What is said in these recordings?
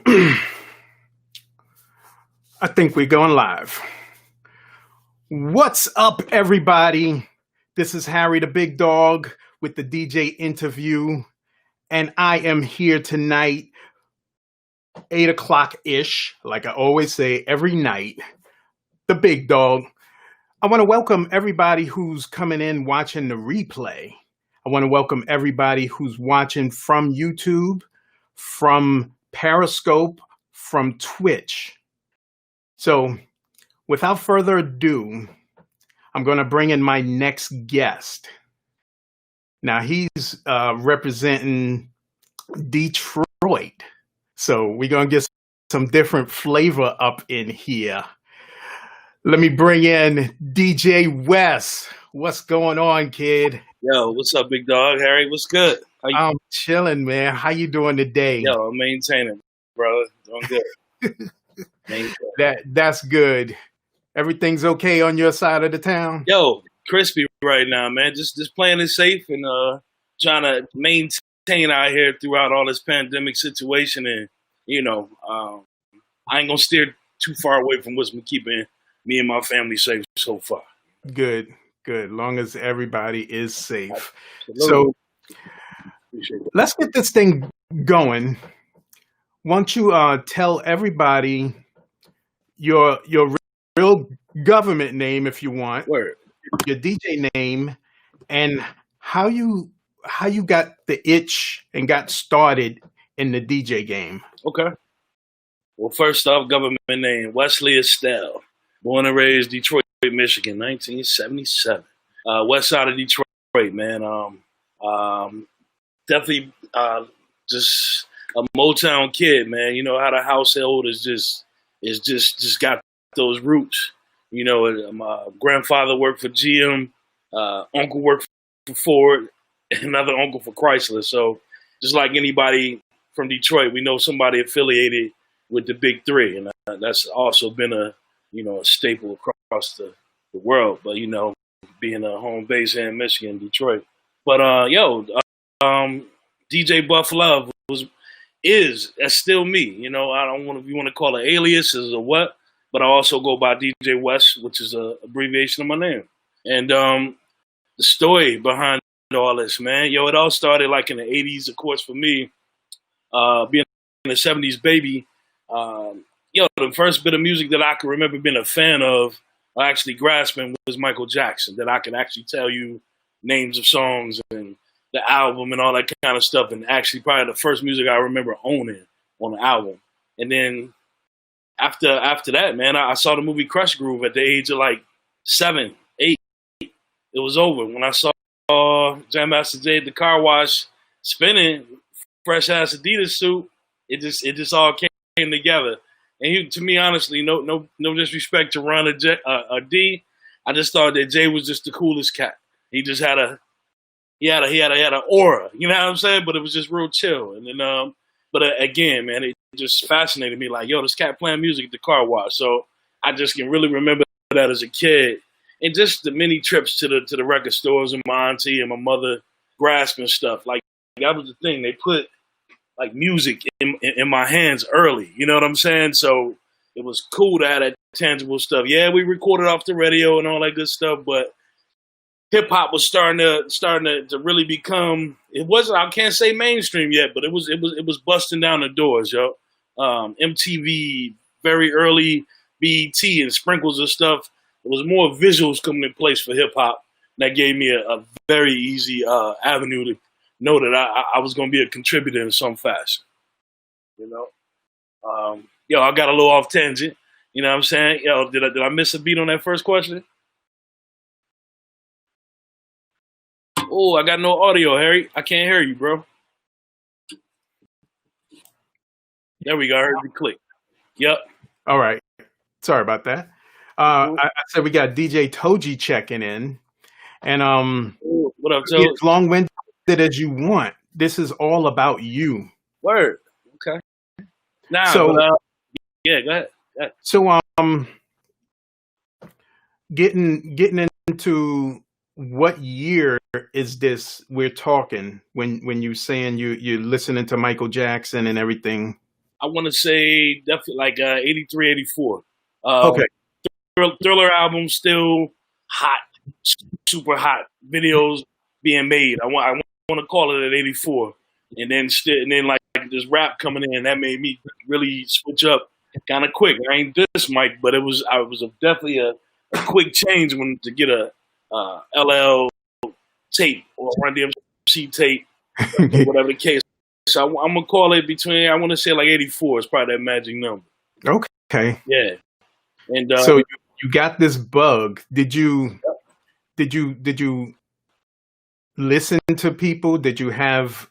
I think we're going live. What's up, everybody? This is Harry the Big Dog with the DJ interview, and I am here tonight, 8 o'clock-ish, like I always say every night, the Big Dog. I want to welcome everybody who's coming in watching the replay. I want to welcome everybody who's watching from YouTube, from Periscope, from Twitch. So without further ado, I'm going to bring in my next guest. Now he's representing Detroit. So we're going to get some different flavor up in here. Let me bring in DJ Wes. What's going on, kid? Yo, what's up, big dog? Harry, what's good? I'm chilling, man. How you doing today? Yo, I'm maintaining, brother. Doing good. That's good. Everything's okay on your side of the town? Yo, crispy right now, man. Just playing it safe and trying to maintain out here throughout all this pandemic situation. And, I ain't going to steer too far away from what's been keeping me and my family safe so far. Good. Long as everybody is safe. Absolutely. So let's get this thing going. Why don't you tell everybody your real government name, if you want, Word. Your DJ name, and how you got the itch and got started in the DJ game. Okay. Well, first off, government name, Wesley Estelle. Born and raised Detroit, Michigan, 1977. West side of Detroit, man. Definitely just a Motown kid, man. You know how the household is just got those roots. You know, my grandfather worked for GM, uncle worked for Ford, another uncle for Chrysler. So just like anybody from Detroit, we know somebody affiliated with the big three, and that's also been a staple across the world. But being a home base here in Michigan, Detroit. But DJ Buff Love that's still me. I don't want, if you want to call it alias or what, but I also go by DJ Wes, which is a abbreviation of my name. And the story behind all this, man, it all started like in the 80s, of course, for me, being a 70s baby. The first bit of music that I can remember being a fan of, or actually grasping, was Michael Jackson, that I could actually tell you names of songs and the album and all that kind of stuff. And actually probably the first music I remember owning on the album. And then after that, man, I saw the movie Crush Groove at the age of like 7, 8. It was over. When I saw Jam Master Jay at the car wash spinning, fresh ass Adidas suit, it just all came together. And to me, honestly, no disrespect to Ron or D. I just thought that Jay was just the coolest cat. He just had an aura, you know what I'm saying? But it was just real chill. And then, again, man, it just fascinated me. Like, this cat playing music at the car wash. So I just can really remember that as a kid, and just the many trips to the record stores with my auntie and my mother grasping stuff. Like, that was the thing. They put like music in my hands early, you know what I'm saying? So it was cool to have that tangible stuff. Yeah, we recorded off the radio and all that good stuff, but hip hop was starting to really become. It wasn't. I can't say mainstream yet, but it was busting down the doors, yo. MTV, very early BET and sprinkles of stuff. It was more visuals coming in place for hip hop. That gave me a very easy avenue to know that I was going to be a contributor in some fashion. I got a little off tangent. You know what I'm saying? Did I miss a beat on that first question? Oh, I got no audio, Harry. I can't hear you, bro. There we go. I heard you click. Yep. All right. Sorry about that. I said we got DJ Toji checking in. And what up, Toji? As long-winded as you want. This is all about you. Word. Okay. Now, so yeah, go ahead. So getting into what year is this we're talking when you saying you're listening to Michael Jackson and everything? I want to say definitely like 83, 84. Okay. Thriller album still hot, super hot videos being made. I want to call it at 84, and then like this rap coming in that made me really switch up kind of quick. I ain't this Mike, but I was definitely a quick change when to get a LL tape or Run DMC tape, whatever the case. So I'm gonna call it between. I want to say like 84 is probably that magic number. Okay. Yeah. And so you got this bug. Did you listen to people? Did you have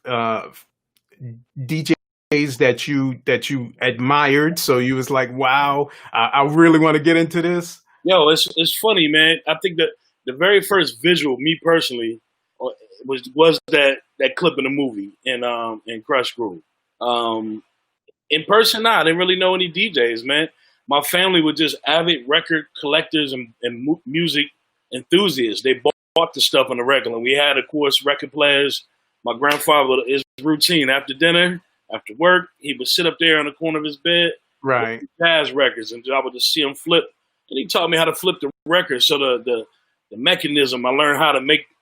DJs that you admired? So you was like, wow, I really want to get into this. Yo, it's funny, man. I think that the very first visual, me personally, was that clip in the movie in Crush Groove. In person, I didn't really know any DJs, man. My family were just avid record collectors and music enthusiasts. They bought the stuff on the regular. We had, of course, record players. My grandfather, his routine after dinner, after work, he would sit up there on the corner of his bed, right, with jazz records, and I would just see him flip. And he taught me how to flip the record. So the mechanism, I learned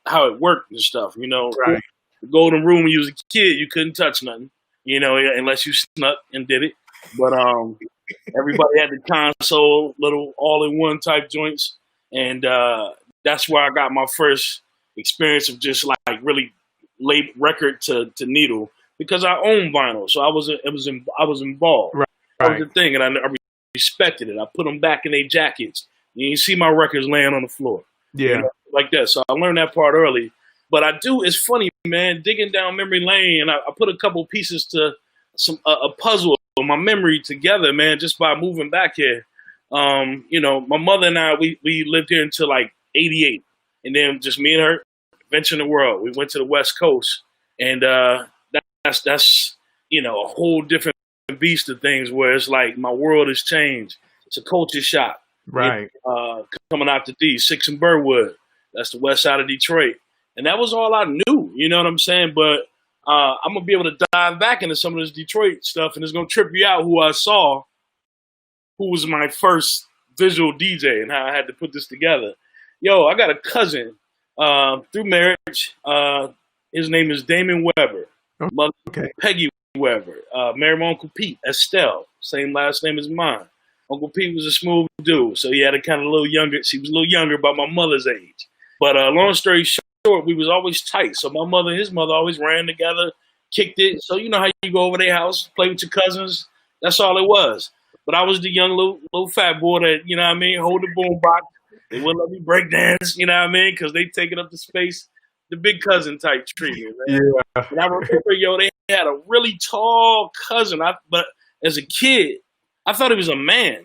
how it worked and stuff. You know, right. The golden rule when you was a kid, you couldn't touch nothing. You know, unless you snuck and did it. But everybody had the console, little all-in-one type joints, and that's where I got my first experience of just like really late record to needle, because I own vinyl, so I was involved. Right. That was the thing, and I respected it. I put them back in their jackets. You see my records laying on the floor, yeah, you know, like that. So I learned that part early. But it's funny, man, digging down memory lane, and I put a couple pieces to a puzzle of my memory together, man, just by moving back here. You know, my mother and I, we lived here until like 88, and then just me and her venturing the world. We went to the West Coast, and that's you know, a whole different beast of things where it's like my world has changed. It's a culture shock, right? Coming out to D, 6 and Burwood, that's the west side of Detroit. And that was all I knew, you know what I'm saying? But I'm going to be able to dive back into some of this Detroit stuff, and it's going to trip you out who I saw, who was my first visual DJ, and how I had to put this together. Yo, I got a cousin through marriage. His name is Damon Weber. Mother Peggy Weber. Married my Uncle Pete, Estelle. Same last name as mine. Uncle Pete was a smooth dude, so he had a kind of a little younger. She was a little younger, about my mother's age. But long story short, we was always tight. So my mother and his mother always ran together, kicked it. So you know how you go over their house, play with your cousins. That's all it was. But I was the young little fat boy that, you know what I mean, hold the boombox. They wouldn't let me break dance, you know what I mean, because they taking up the space. The big cousin type treatment, man. Yeah. And I remember, yo, they had a really tall cousin. But as a kid, I thought he was a man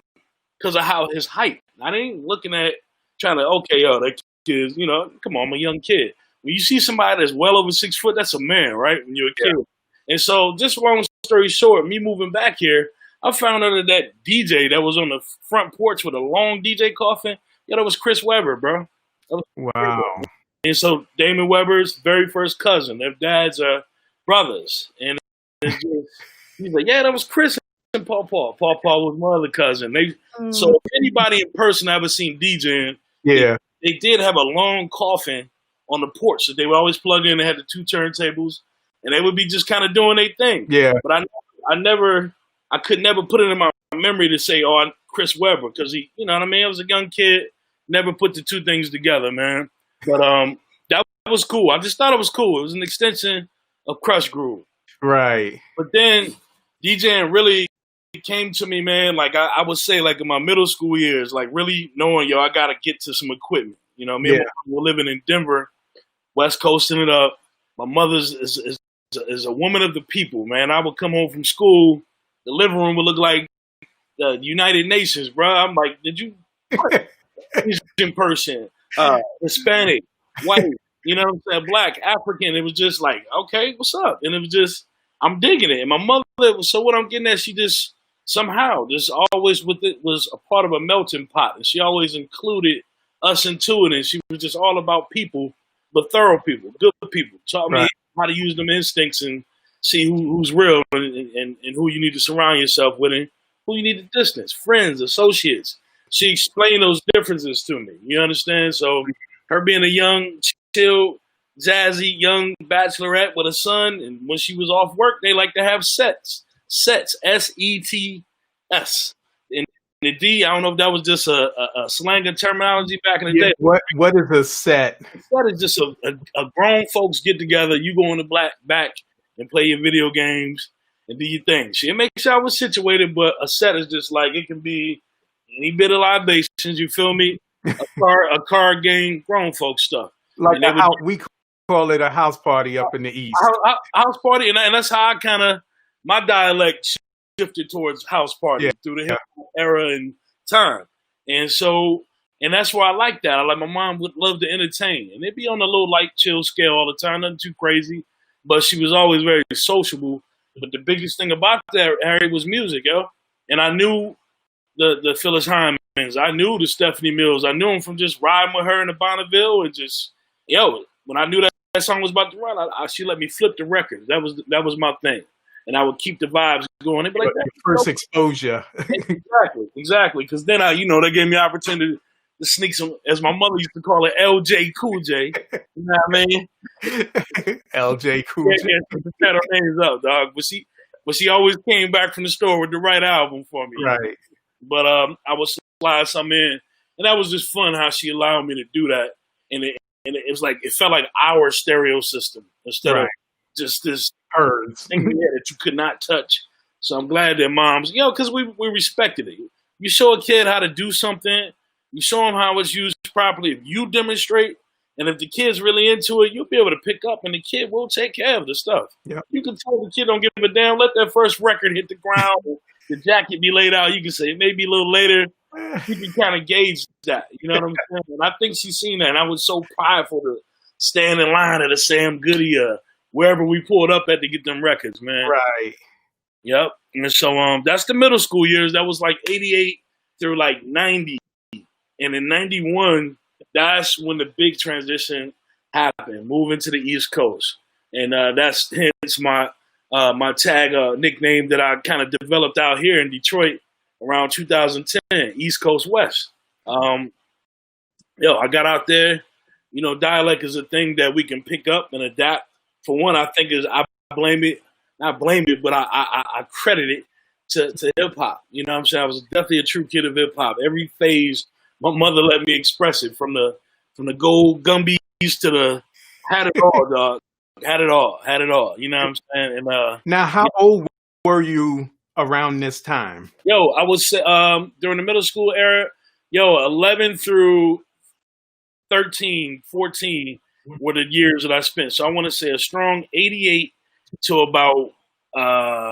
because of how his height. I didn't looking at trying to, okay, yo, that kid, you know, come on, I'm a young kid. When you see somebody that's well over 6 foot, that's a man, right? When you're a kid. Yeah. And so, just long story short, me moving back here, I found out that DJ that was on the front porch with a long DJ coffin, yeah, that was Chris Webber, bro. Wow. And so Damon Weber's very first cousin. Their dads are brothers. And he's like, yeah, that was Chris and Paw Paw. Paw Paw was my other cousin. So if anybody in person I ever seen DJing, they did have a long coffin on the porch that they would always plug in. They had the 2 turntables, and they would be just kind of doing their thing. Yeah. But I could never put it in my memory to say, oh, I'm Chris Webber, because he, you know what I mean? I was a young kid, never put the 2 things together, man. But that was cool. I just thought it was cool. It was an extension of Crush Groove. Right. But then DJing really came to me, man, like I would say, like in my middle school years, like really knowing, yo, I got to get to some equipment. You know, me and my mom were living in Denver, West Coasting it up. My mother's is a woman of the people, man. I would come home from school, the living room would look like the United Nations, bro. I'm like, did you Asian person, Hispanic, white, you know what I'm saying, black, African? It was just like, okay, what's up? And it was just, I'm digging it. And my mother, so what I'm getting at, she just somehow just always with it was a part of a melting pot, and she always included us into it. And she was just all about people, but thorough people, good people. Taught me how to use them instincts and see who's real and who you need to surround yourself with and who you need to distance, friends, associates. She explained those differences to me. You understand? So her being a young, chill, jazzy, young bachelorette with a son, and when she was off work, they like to have sets. Sets, S-E-T-S. And the D, I don't know if that was just a slang of terminology back in the day. What is a set? A set is just a grown folks get together, you go in the back and play your video games and do your thing. It makes sure I was situated, but a set is just like, it can be any bit of libations, you feel me? A card game, grown folk stuff. Like we call it a house party up in the East. House party, and that's how I kind of, my dialect shifted towards house parties through the hip hop era and time. And so, and that's why I like that. My mom would love to entertain, and it'd be on a little light, chill scale all the time, nothing too crazy, but she was always very sociable. But the biggest thing about that, Harry, was music, yo. And I knew the Phyllis Hymans. I knew the Stephanie Mills. I knew them from just riding with her in the Bonneville and just, when I knew that song was about to run, she let me flip the record. That was my thing. And I would keep the vibes going. They'd be like, first exposure. Exactly. Because then they gave me the opportunity to sneak some, as my mother used to call it, LJ Cool J. You know what I mean? LJ Cool J. Yeah, set her names up, dog. But she always came back from the store with the right album for me. Right. But I would slide some in, and that was just fun how she allowed me to do that. And it was like, it felt like our stereo system instead of just this thing that you could not touch. So I'm glad that moms, because we respected it. You show a kid how to do something, you show them how it's used properly. If you demonstrate, and if the kid's really into it, you'll be able to pick up, and the kid will take care of the stuff. Yep. You can tell the kid don't give a damn. Let that first record hit the ground, the jacket be laid out. You can say maybe a little later. You can kind of gauge that. You know what I'm saying? And I think she's seen that. And I was so prideful to stand in line at a Sam Goody, wherever we pulled up at to get them records, man. Right. Yep. And so that's the middle school years. That was like 88 through like 90. And in 91, that's when the big transition happened, moving to the East Coast. And that's hence my tag nickname that I kind of developed out here in Detroit around 2010, East Coast Wes. I got out there. Dialect is a thing that we can pick up and adapt. For one, I think not blame it, but I credit it to hip hop. You know what I'm saying? I was definitely a true kid of hip hop. Every phase, my mother let me express it, from the gold Gumbies to the had it all, dog. Had it all. You know what I'm saying? And now, how old were you around this time? I was during the middle school era. 11 through 13, 14 were the years that I spent. So I want to say a strong 88 to about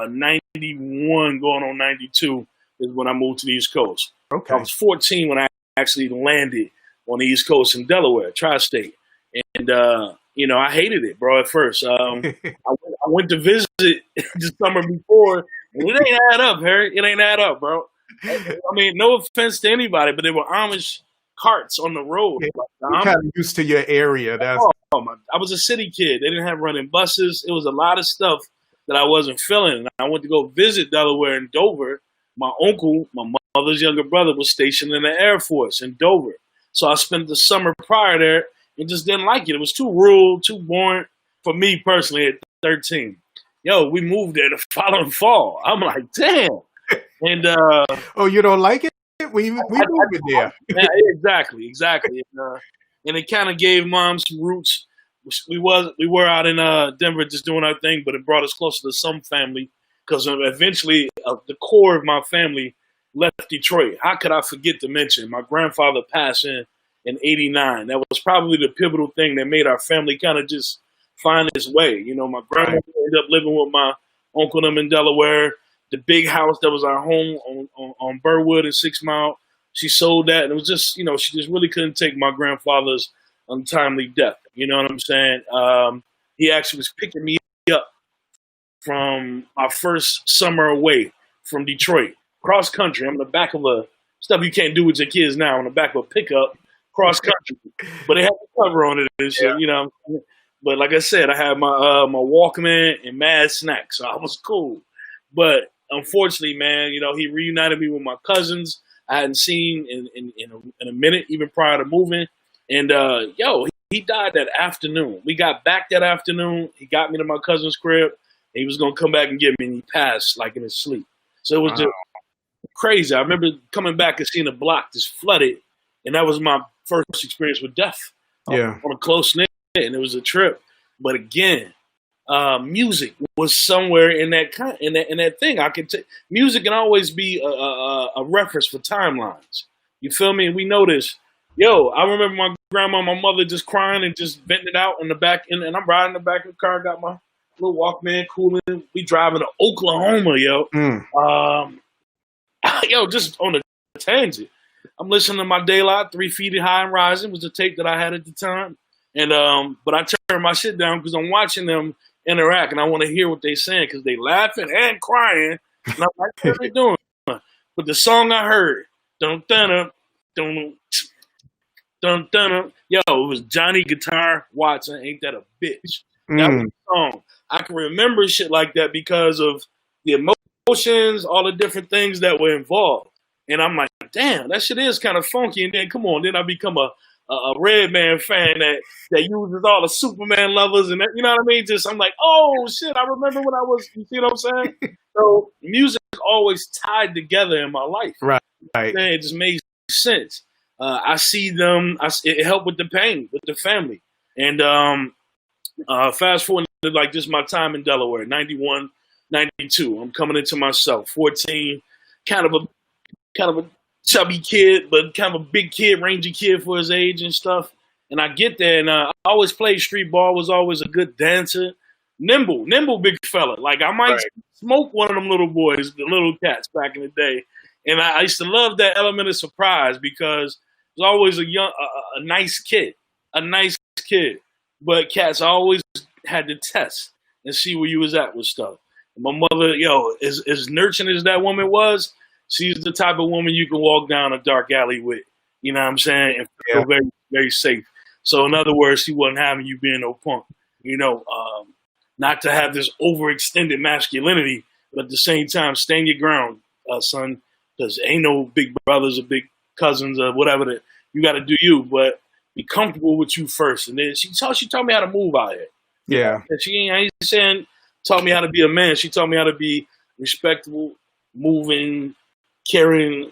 91, going on 92 is when I moved to the East Coast. Okay. I was 14 when I actually landed on the East Coast in Delaware, tri-state. And, I hated it, bro, at first. I went to visit the summer before, and it ain't add up, Harry. It ain't add up, bro. I mean, no offense to anybody, but there were Amish carts on the road. Yeah, you're kind of used to your area. I was a city kid. They didn't have running buses. It was a lot of stuff that I wasn't feeling. And I went to go visit Delaware and Dover. My uncle, my mother's younger brother, was stationed in the Air Force in Dover. So I spent the summer prior there and just didn't like it. It was too rural, too boring for me personally at 13. We moved there the following fall. I'm like, damn. And you don't like it? We moved there. Yeah, exactly. And it kind of gave mom some roots. We were out in Denver just doing our thing, but it brought us closer to some family, because eventually the core of my family left Detroit. How could I forget to mention my grandfather passed in 89? That was probably the pivotal thing that made our family kind of just find its way. My grandmother ended up living with my uncle and them in Delaware. The big house that was our home on Burwood and 6 Mile, she sold that. And it was just, she just really couldn't take my grandfather's untimely death. You know what I'm saying? He actually was picking me up from my first summer away from Detroit, cross country. I'm in the back of stuff you can't do with your kids now, in the back of a pickup, cross country. But it had a cover on it and shit, But like I said, I had my Walkman and mad snacks, so I was cool. But unfortunately, man, he reunited me with my cousins I hadn't seen in a minute, even prior to moving. And he died that afternoon. We got back that afternoon. He got me to my cousin's crib. And he was gonna come back and get me, and he passed like in his sleep. So it was just crazy. I remember coming back and seeing the block just flooded, and that was my first experience with death. Yeah, on a close knit, and it was a trip. But again, music was somewhere in that thing. I could music can always be a reference for timelines. You feel me? And we know this. Yo, I remember my grandma, my mother just crying and just venting it out in the back, and I'm riding in the back of the car, got my little Walkman cooling. We driving to Oklahoma, yo. Yo, just on a tangent. I'm listening to my Daylight, 3 Feet High and Rising was the tape that I had at the time. And but I turned my shit down because I'm watching them interact and I want to hear what they saying because they laughing and crying. And I'm like, what are they doing? But the song I heard, dun dun dun dun dun, yo, it was Johnny Guitar Watson. Ain't that a bitch? That was the song. I can remember shit like that because of the emotions, all the different things that were involved. And I'm like, damn, that shit is kind of funky. And then, come on, then I become a Redman fan that uses all the Superman lovers. And that, you know what I mean? Just, I'm like, oh, shit, I remember when I was, you see what I'm saying? So music always tied together in my life. Right. It just made sense. I see them, it helped with the pain, with the family. And fast forward to like just my time in Delaware, 91, 92. I'm coming into myself, 14, kind of a chubby kid, but kind of a big kid, rangy kid for his age and stuff. And I get there, and I always played street ball, was always a good dancer. Nimble big fella. Like, I might smoke one of them little boys, the little cats back in the day. And I used to love that element of surprise because it was always a nice kid. But cats always had to test and see where you was at with stuff. And my mother, as nurturing as that woman was, she's the type of woman you can walk down a dark alley with, you know what I'm saying, and feel very, very safe. So in other words, she wasn't having you being no punk, not to have this overextended masculinity, but at the same time, stand your ground, son, because ain't no big brothers or big cousins or whatever that you got to do you, but be comfortable with you first. And then she taught me how to move out here. Yeah. And she ain't saying taught me how to be a man. She taught me how to be respectable, moving, caring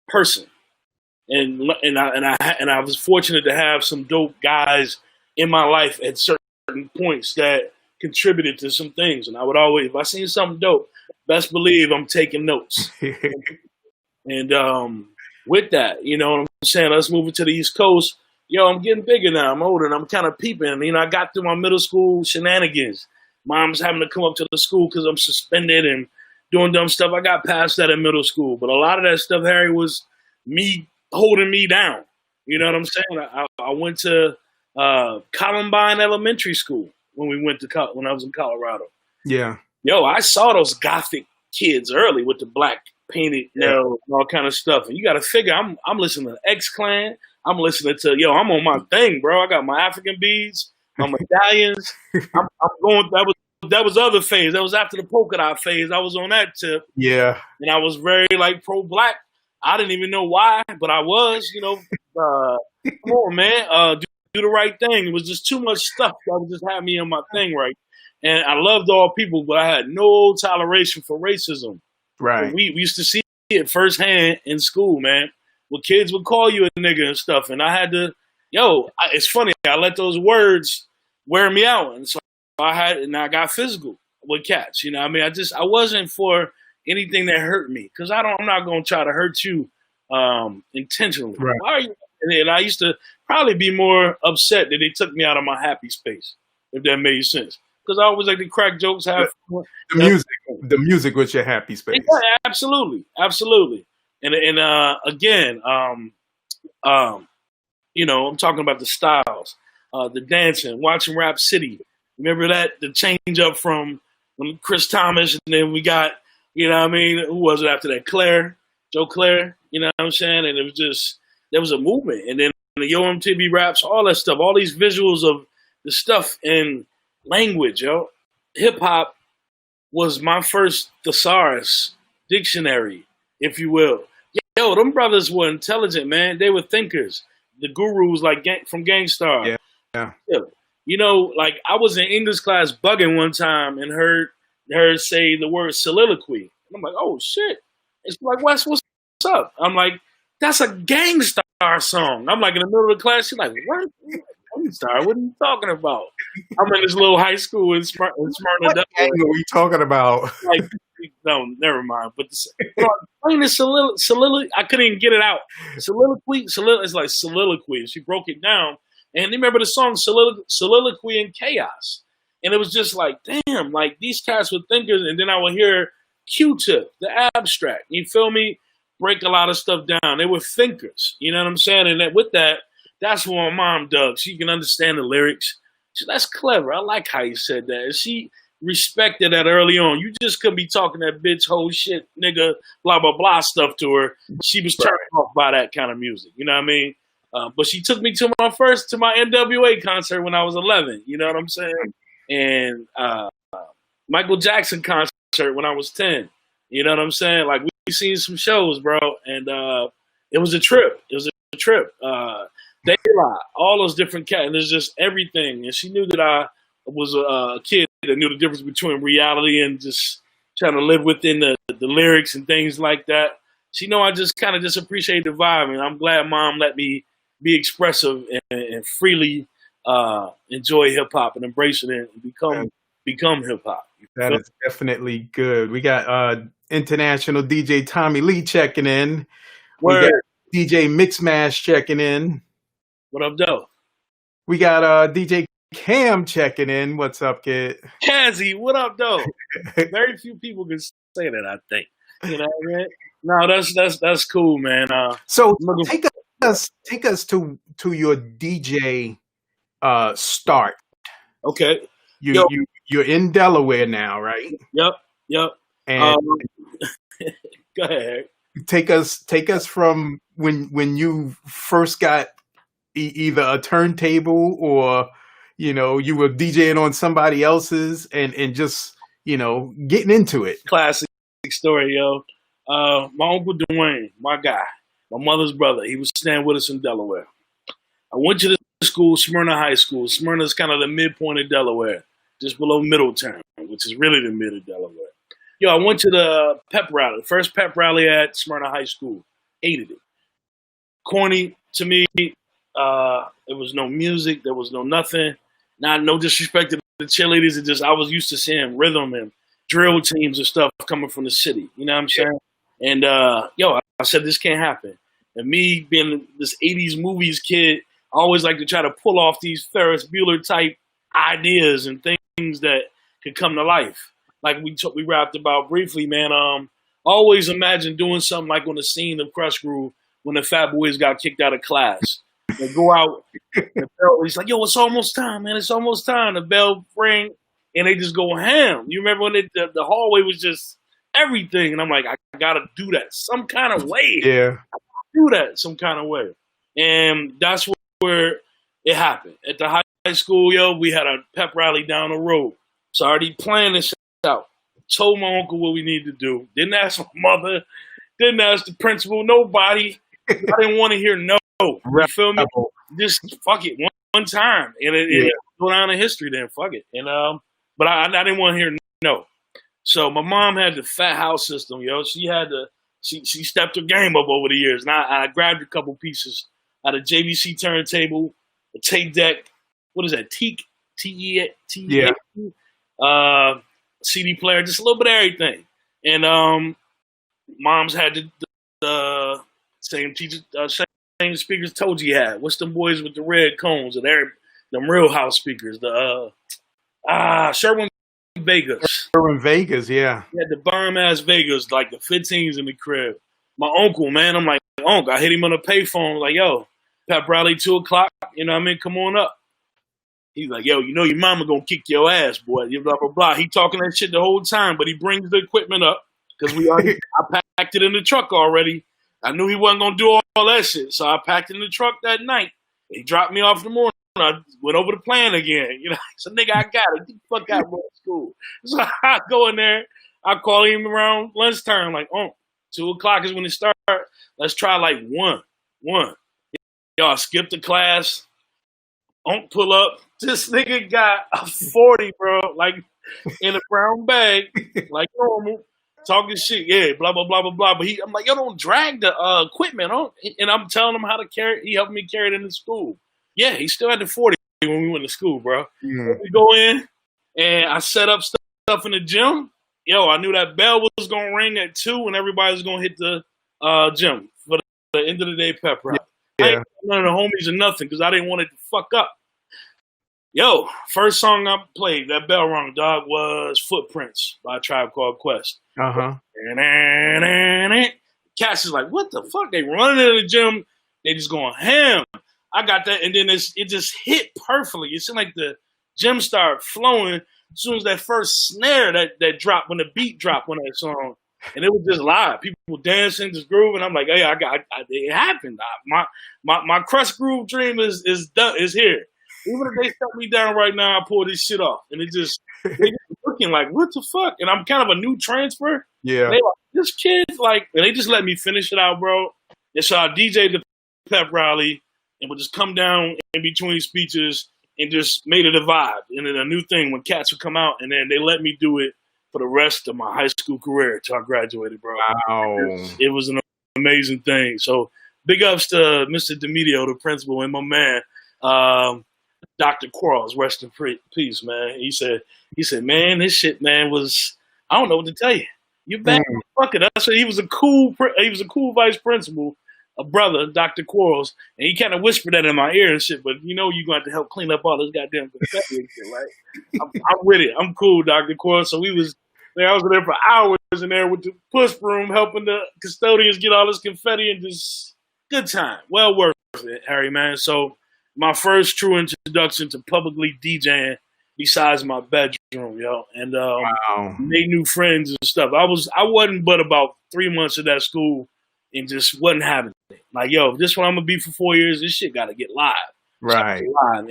person, and I was fortunate to have some dope guys in my life at certain points that contributed to some things. And I would always, if I seen something dope, best believe I'm taking notes. And with that, you know what I'm saying? Let's move it to the East Coast. Yo, I'm getting bigger now. I'm older, and I'm kind of peeping. You know, I got through my middle school shenanigans. Mom's having to come up to the school because I'm suspended and doing dumb stuff. I got past that in middle school. But a lot of that stuff, Harry, was me holding me down. You know what I'm saying? I went to Columbine Elementary School when I was in Colorado. Yeah. Yo, I saw those gothic kids early with the black painted nails and all kind of stuff. And you got to figure, I'm listening to X-Clan. I'm listening to, I'm on my thing, bro. I got my African beads, my medallions. I'm going, that was other phase. That was after the polka dot phase. I was on that tip. Yeah. And I was very, pro-black. I didn't even know why, but I was, come on, man. Do the right thing. It was just too much stuff that would just have me on my thing right. And I loved all people, but I had no toleration for racism. Right. We used to see it firsthand in school, man. Where kids would call you a nigga and stuff. And I had to, it's funny. I let those words wear me out. And so I got physical with cats. You know what I mean? I wasn't for anything that hurt me. Because I'm not going to try to hurt you intentionally. Right. Why are you? And I used to probably be more upset that they took me out of my happy space, if that made sense. Because I always like to crack jokes, have fun. The music was your happy space. Yeah, absolutely. And again, I'm talking about the styles, the dancing, watching Rap City. Remember that? The change up from when Chris Thomas, and then we got, who was it after that? Joe Claire, you know what I'm saying? And it was just, there was a movement. And then the Yo MTV raps, all that stuff, all these visuals of the stuff in language, yo. Hip hop was my first thesaurus dictionary, if you will. Yo, them brothers were intelligent, man. They were thinkers. The gurus from Gangstar. Yeah. Yeah. You know, like I was in English class bugging one time and heard say the word soliloquy. I'm like, oh shit. It's like, Wes, what's up? I'm like, that's a Gangstar song. I'm like in the middle of the class. She's like, what? Gangstar? What are you talking about? I'm in this little high school in Smyrna. What gang are we talking about? Like, no, never mind. But playing the soliloquy, I couldn't even get it out. Soliloquy, it's like soliloquy. She broke it down. And remember the song Soliloquy in Chaos. And it was just like, damn, like these cats were thinkers. And then I would hear Q-Tip, the abstract. You feel me? Break a lot of stuff down. They were thinkers. You know what I'm saying? And with that, that's what my mom does. She can understand the lyrics. That's clever. I like how you said that. And she respected that early on. You just couldn't be talking that bitch, whole shit, nigga, blah, blah, blah stuff to her. She was turned off by that kind of music. You know what I mean? But she took me to my NWA concert when I was 11. You know what I'm saying? And Michael Jackson concert when I was 10. You know what I'm saying? Like, we seen some shows, bro. And it was a trip. It was a trip. De La, all those different cats. And there's just everything. And she knew that I was a kid that knew the difference between reality and just trying to live within the lyrics and things like that. She know I just kind of just appreciate the vibe. And I'm glad Mom let me be expressive and freely enjoy hip hop and embrace it and become hip hop. That is definitely good. We got international DJ Tommy Lee checking in. Word. We got DJ Mixmash checking in. What up, though? We got DJ Cam checking in. What's up, kid? Kazzy, what up, though? Very few people can say that, I think. You know what I mean? No, that's cool, man. So take us to your DJ start. Okay. You're in Delaware now, right? Yep. And go ahead. Take us from when you first got either a turntable or you were DJing on somebody else's and just getting into it. Classic story, yo. My Uncle Dwayne, my guy, my mother's brother, he was staying with us in Delaware. I went to the school, Smyrna High School. Smyrna is kind of the midpoint of Delaware, just below Middletown, which is really the mid of Delaware. Yo, I went to the pep rally, the first pep rally at Smyrna High School. Hated it. Corny to me. There was no music. There was no nothing. No disrespect to the cheerleaders. I was used to seeing rhythm and drill teams and stuff coming from the city. You know what I'm saying? And, I said, this can't happen. And me being this 80s movies kid, I always like to try to pull off these Ferris Bueller type ideas and things that could come to life. Like we rapped about briefly, man. Always imagine doing something like on the scene of Crush Groove when the Fat Boys got kicked out of class. They go out, and the bell, he's like, yo, it's almost time, man. It's almost time. The bell ring, and they just go ham. You remember when the hallway was just everything? And I'm like, I got to do that some kind of way. Yeah. Do that some kind of way. And that's where it happened. At the high school, yo, we had a pep rally down the road. So I already planned this out. Told my uncle what we needed to do. Didn't ask my mother. Didn't ask the principal. Nobody. I didn't want to hear no. You feel me? Just fuck it one time. And it go down in history then. Fuck it. And but I didn't want to hear no. So my mom had the fat house system, yo. She stepped her game up over the years. And I grabbed a couple pieces out of JVC turntable, a tape deck. What is that? Teak? T-E-A-T? Yeah. CD player, just a little bit of everything. And mom's had the same speakers told you had. What's them boys with the red cones? And them Real House speakers. The Sherwin Vegas. Sherwin Vegas, yeah. He had the bomb ass Vegas, like the 15s in the crib. My uncle, man, I'm like, uncle, I hit him on the payphone, like, yo, pep rally 2:00, you know what I mean? Come on up. He's like, yo, you know your mama gonna kick your ass, boy. Blah, blah, blah. He talking that shit the whole time, but he brings the equipment up because I packed it in the truck already. I knew he wasn't gonna do all that shit, so I packed it in the truck that night. He dropped me off in the morning. I went over the plan again. You know, so nigga, I got it. Get the fuck out of school. So I go in there. I call him around lunchtime, like, 2:00 is when it starts. Let's try like 1. Yo, I skipped the class. Pull up. This nigga got a 40, bro, like in a brown bag, like normal, talking shit. Yeah, blah, blah, blah, blah, blah. But I'm like, yo, don't drag the equipment on. And I'm telling him how to carry it. He helped me carry it into school. Yeah, he still had the 40 when we went to school, bro. Mm. We go in, and I set up stuff in the gym. Yo, I knew that bell was going to ring at 2 and everybody was going to hit the gym for the end of the day pep rally. Yeah. I ain't none of the homies or nothing because I didn't want it to fuck up. Yo, first song I played, that bell rung, dog, was Footprints by a Tribe Called Quest. Uh-huh. Cats is like, what the fuck? They running in the gym. They just going ham. I got that, and then it just hit perfectly. It seemed like the gym started flowing as soon as that first snare that dropped, when the beat dropped on that song. And it was just live. People dancing, just grooving. I'm like, hey, it happened. My Crust Groove dream is done, is here. Even if they shut me down right now, I pull this shit off. And they just looking like, what the fuck? And I'm kind of a new transfer. Yeah. And they like, this kid, like, and they just let me finish it out, bro. And so I DJ'd the pep rally and would just come down in between speeches and just made it a vibe. And then a new thing when cats would come out, and then they let me do it for the rest of my high school career until I graduated, bro. Wow. It was an amazing thing. So big ups to Mr. DeMedio, the principal, and my man, Dr. Quarles, rest in peace, man. He said, man, this shit, man, was, I don't know what to tell you. You back, fuck it. I said he was a cool vice principal, a brother, Dr. Quarles, and he kind of whispered that in my ear and shit. But you know, you going to have to help clean up all this goddamn confetti and shit, right? I'm with it. I'm cool, Dr. Quarles. So I was there for hours in there with the push broom, helping the custodians get all this confetti, and just good time. Well worth it, Harry, man. So my first true introduction to publicly DJing besides my bedroom, yo. And made new friends and stuff. I wasn't but about 3 months at that school and just wasn't having it. Like, yo, if this is what I'm gonna be for 4 years, this shit gotta get live. Right. Live.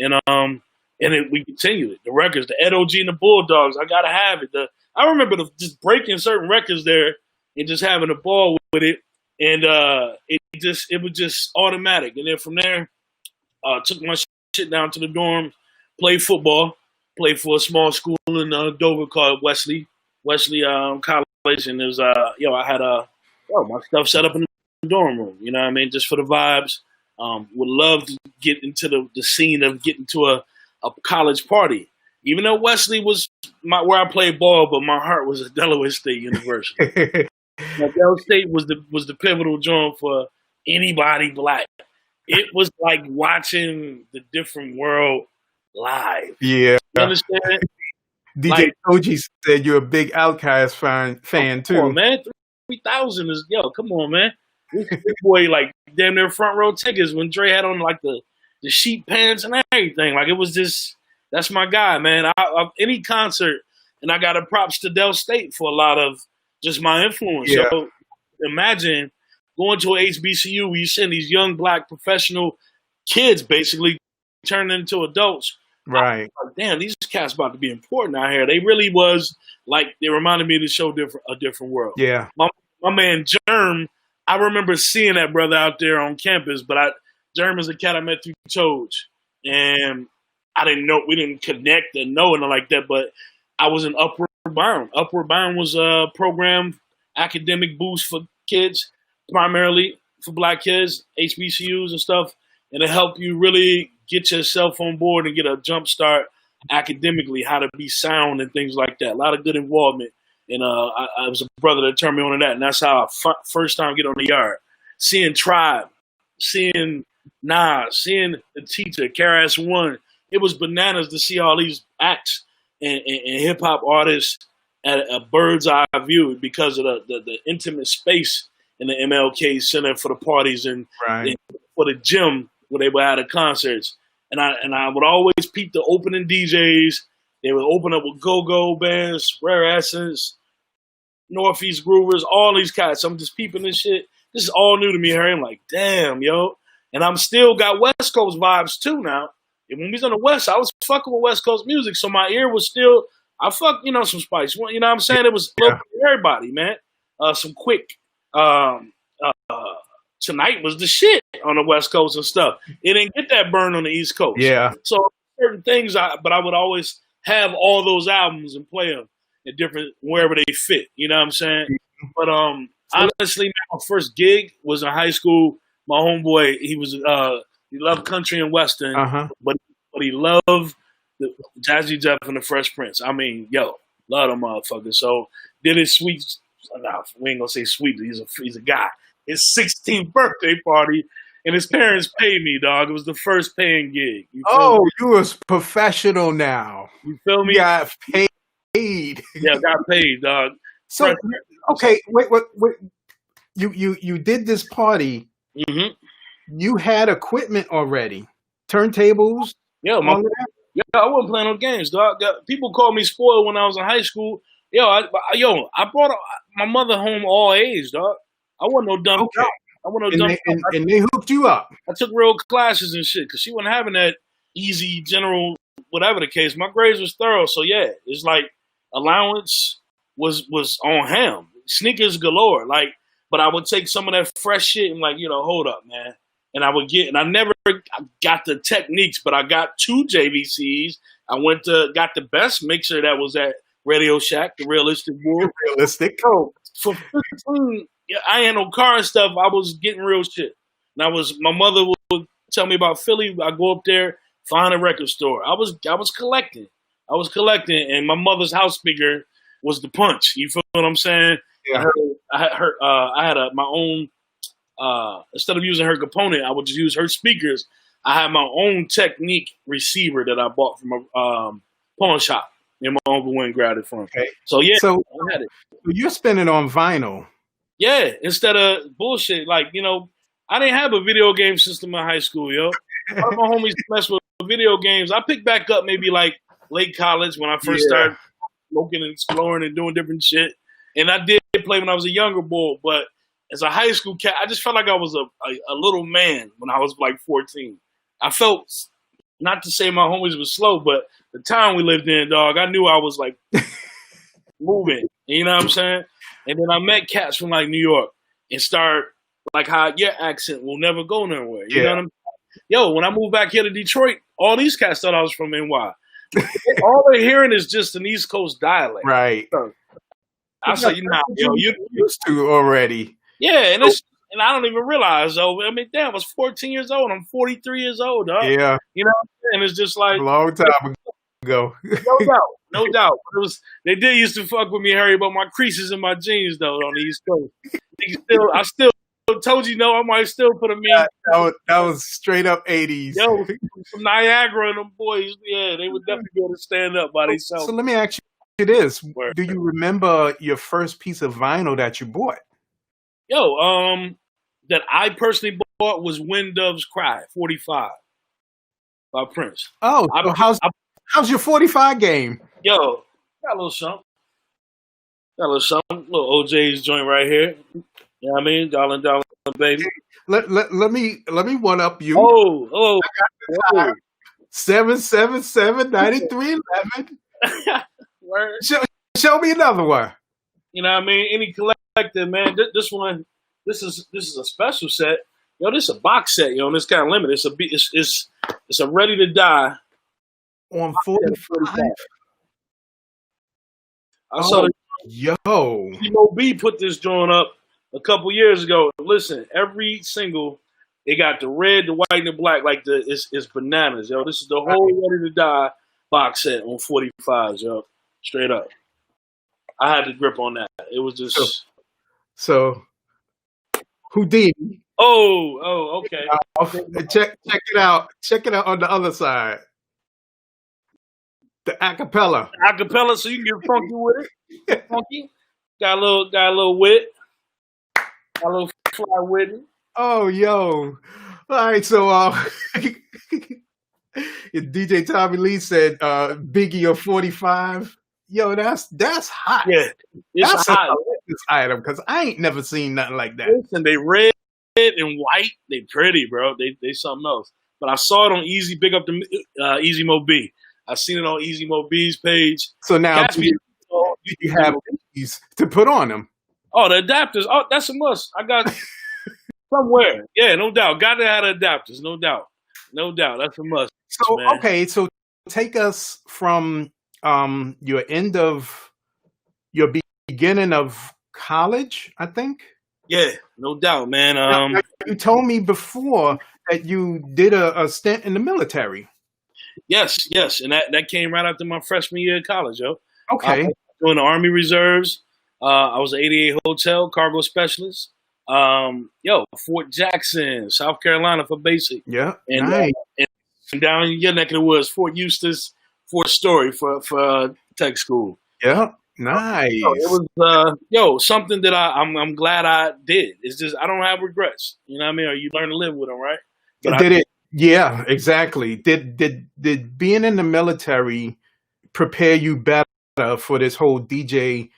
And we continued it. The records, the Ed O.G. and the Bulldogs, I gotta have it. I remember just breaking certain records there and just having a ball with it. And it was just automatic. And then from there, took my shit down to the dorm, played football, played for a small school in Dover called Wesley College, and there's I had my stuff set up in the dorm room. You know what I mean? Just for the vibes. Would love to get into the scene of getting to a college party. Even though Wesley was where I played ball, but my heart was at Delaware State University. Delaware State was the pivotal joint for anybody black. It was like watching the different world live. Yeah. You understand? DJ OG said you're a big Outkast fan too. Come on, man. 3,000 is, come on, man. This boy, like, damn near front row tickets when Dre had on, like, the sheet pants and everything. Like, it was just, that's my guy, man. Any concert, and I got a props to Del State for a lot of just my influence. Yeah. So imagine going to a HBCU where you send these young black professional kids basically turning into adults. Right. Like, damn, these cats about to be important out here. They really was like, they reminded me of the show A Different World. Yeah. My man Germ, I remember seeing that brother out there on campus, but Germ is a cat I met through Choge. And I didn't know, we didn't connect and know anything like that, but I was in Upward Bound. Upward Bound was a program, academic boost for kids, primarily for black kids, HBCUs and stuff, and to help you really get yourself on board and get a jump start academically, how to be sound and things like that. A lot of good involvement. And I was a brother that turned me on to that. And that's how I first time get on the yard. Seeing Tribe, seeing Nas, seeing the teacher, KRS-One. It was bananas to see all these acts and hip-hop artists at a bird's eye view because of the intimate space in the MLK Center for the parties and for the gym where they would have the concerts. And I would always peep the opening DJs. They would open up with go-go bands, Rare Essence, Northeast Groovers, all these cats. I'm just peeping this shit. This is all new to me, Harry. I'm like, damn, yo. And I'm still got West Coast vibes too now. And when we was on the West, I was fucking with West Coast music, so my ear was still. I fuck, some Spice. You know what I'm saying? It was local for everybody, man. Some Quick. Tonight was the shit on the West Coast and stuff. It didn't get that burn on the East Coast. Yeah. So certain things, but I would always have all those albums and play them in different wherever they fit. You know what I'm saying? But honestly, my first gig was in high school. My homeboy, he loved country and western, but he loved the Jazzy Jeff and the Fresh Prince. I mean, love them motherfuckers. So did his sweet. Nah, we ain't gonna say sweet. He's a guy. His 16th birthday party, and his parents paid me, dog. It was the first paying gig. You was professional now. You feel me? Got paid. Yeah, got paid, dog. So okay, wait. You did this party. Mm-hmm. You had equipment already, turntables. Yeah, I wasn't playing no games, dog. People called me spoiled when I was in high school. I brought my mother home all A's, dog. I wasn't no dumb. Okay. I wasn't no dumb. And they hooked you up. I took real classes and shit because she wasn't having that easy general, whatever the case. My grades was thorough, so yeah, it's like allowance was on him. Sneakers galore, but I would take some of that fresh shit and hold up, man. And I never got the techniques, but I got 2 JVCs. I got the best mixer that was at Radio Shack, the Realistic World. Realistic. Oh, for 15, I ain't had no car and stuff. I was getting real shit. And my mother would tell me about Philly. I go up there, find a record store. I was collecting. And my mother's house speaker was the Punch. You feel what I'm saying? Yeah. I had my own. Instead of using her component, I would just use her speakers. I had my own Technique receiver that I bought from a pawn shop. And my uncle went and grabbed it from. Okay. So yeah, I had it. You're spending on vinyl. Yeah, instead of bullshit. I didn't have a video game system in high school, yo. All my homies mess with video games. I picked back up maybe late college when I first started smoking and exploring and doing different shit. And I did play when I was a younger boy, but as a high school cat, I just felt like I was a little man when I was 14. I felt, not to say my homies was slow, but the town we lived in, dog, I knew I was moving. You know what I'm saying? And then I met cats from New York and started how your accent will never go nowhere. You know what I'm saying? Yo, when I moved back here to Detroit, all these cats thought I was from NY. All they're hearing is just an East Coast dialect. Right. So, I said, you're used to already. Yeah, and I don't even realize though. I mean, damn, I was 14 years old. I'm 43 years old, dog. Yeah. You know what I'm saying? It's just a long time ago. No doubt. They did used to fuck with me, Harry, about my creases in my jeans though on the East Coast. I still told you I might still put them in. That was straight up 80s. Yo, from Niagara and them boys, they would definitely be able to stand up by themselves. So let me ask you this. Do you remember your first piece of vinyl that you bought? Yo, that I personally bought was When Doves Cry, 45 by Prince. Oh, how's your 45 game? Yo, got a little something. Little OJ's joint right here. You know what I mean? Darling, baby. Let me one up you. Oh. 777 9311. Show me another one. You know what I mean? Any collector, man. This one, this is a special set. Yo, this is a box set, yo, and it's kind of limited. It's a Ready to Die on 45. I saw B put this joint up a couple years ago. Listen, every single, it got the red, the white, and the black, it's bananas, yo. This is the whole Ready to Die box set on 45s, yo. Straight up. I had to grip on that. It was just so Houdini. Oh, okay. Check it out. Check it out on the other side. The acapella. So you can get funky with it. Funky. Got a little wit. Got a little fly with it. Oh, yo. All right, so DJ Tommy Lee said Biggie or 45. Yo, that's hot. Yeah, it's hot. This item because I ain't never seen nothing like that. Listen, they red and white. They pretty, bro. They something else. but I saw it on Easy. Big up to Easy Mo B. I seen it on Easy Mo B's page. So now you have these to put on them. Oh, the adapters. Oh, that's a must. I got somewhere. Yeah, no doubt. Got to have the adapters. No doubt. No doubt. That's a must. So man. Okay, so take us from your end of your beginning of college, I think. Yeah, no doubt, man. Now, you told me before that you did a stint in the military. Yes, and that came right after my freshman year of college, yo. Okay. I was doing the Army Reserves. I was an 88 hotel cargo specialist. Fort Jackson, South Carolina for basic. Yeah, and, nice. And down in your neck of the woods, Fort Eustis, Fort Story for tech school. Yeah, nice. It was something that I'm glad I did. It's just I don't have regrets. You know what I mean? Or you learn to live with them, right? But Yeah, exactly. Did being in the military prepare you better for this whole DJ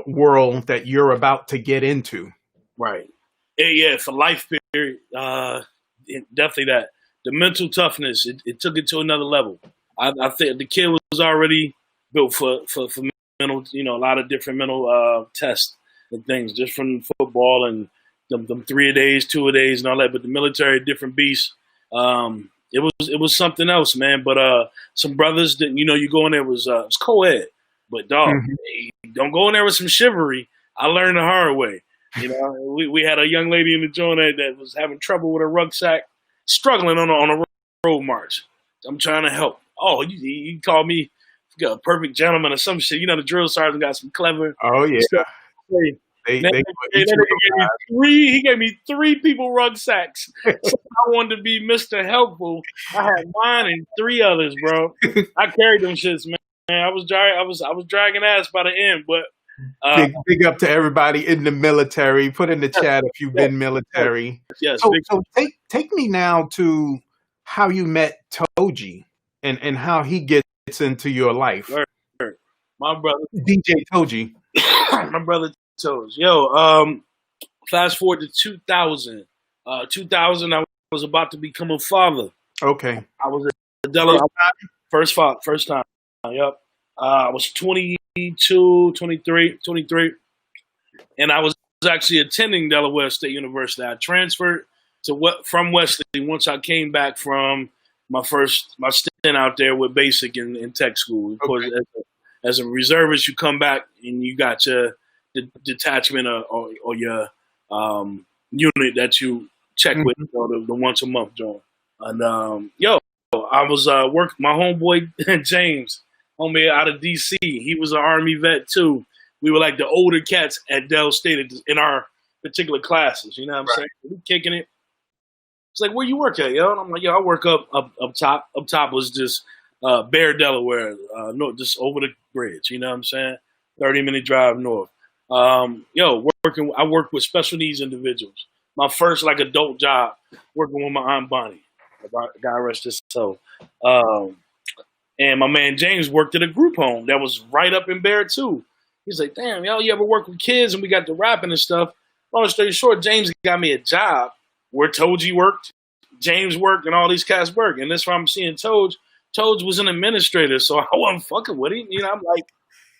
world that you're about to get into? Right. Yeah, for life period. Definitely that. The mental toughness, it took it to another level. I think the kid was already built for mental, a lot of different mental tests and things, just from football and them 3-a-days, 2-a-days, and all that. But the military, different beast. It was something else, man. But some brothers that you go in there was co-ed, but dog, don't go in there with some chivalry. I learned the hard way. We had a young lady in the joint that was having trouble with her rucksack, struggling on a road march. I'm trying to help. Oh, you called me a perfect gentleman or some shit. The drill sergeant got some clever. Oh yeah. Stuff. He gave me 3 people rucksacks. So I wanted to be Mr. Helpful. I had mine and 3 others, bro. I carried them shits, man. I was dragging ass by the end, but big up to everybody in the military. Put in the chat if you've been military. Yes. So take me now to how you met Toji and how he gets into your life. Sure. My brother DJ Toji. My brother Toji. Yo, fast forward to 2000. 2000, I was about to become a father. Okay. I was a Delaware first time. Yep. I was 22, 23, and I was actually attending Delaware State University. I transferred from Wesley once I came back from my stint out there with basic in tech school. Of course, as a reservist, you come back and you got your detachment or your unit that you check with, the once a month joint. And I was working. My homeboy James, homie out of DC, he was an Army vet too. We were like the older cats at Dell State in our particular classes. You know what I'm saying? We kicking it. It's like, where you work at, yo? And I'm like, yo, I work up top. Up top was just Bear, Delaware, just over the bridge. You know what I'm saying? 30-minute drive north. I work with special needs individuals. My first adult job, working with my Aunt Bonnie. God rest his soul. And my man James worked at a group home that was right up in Bear too. He's like, damn, yo, you ever work with kids? And we got the rapping and stuff. Long story short, James got me a job where Toji worked, James worked, and all these cats worked. And that's why I'm seeing Toji. Toji was an administrator, so I wasn't fucking with him. I'm like,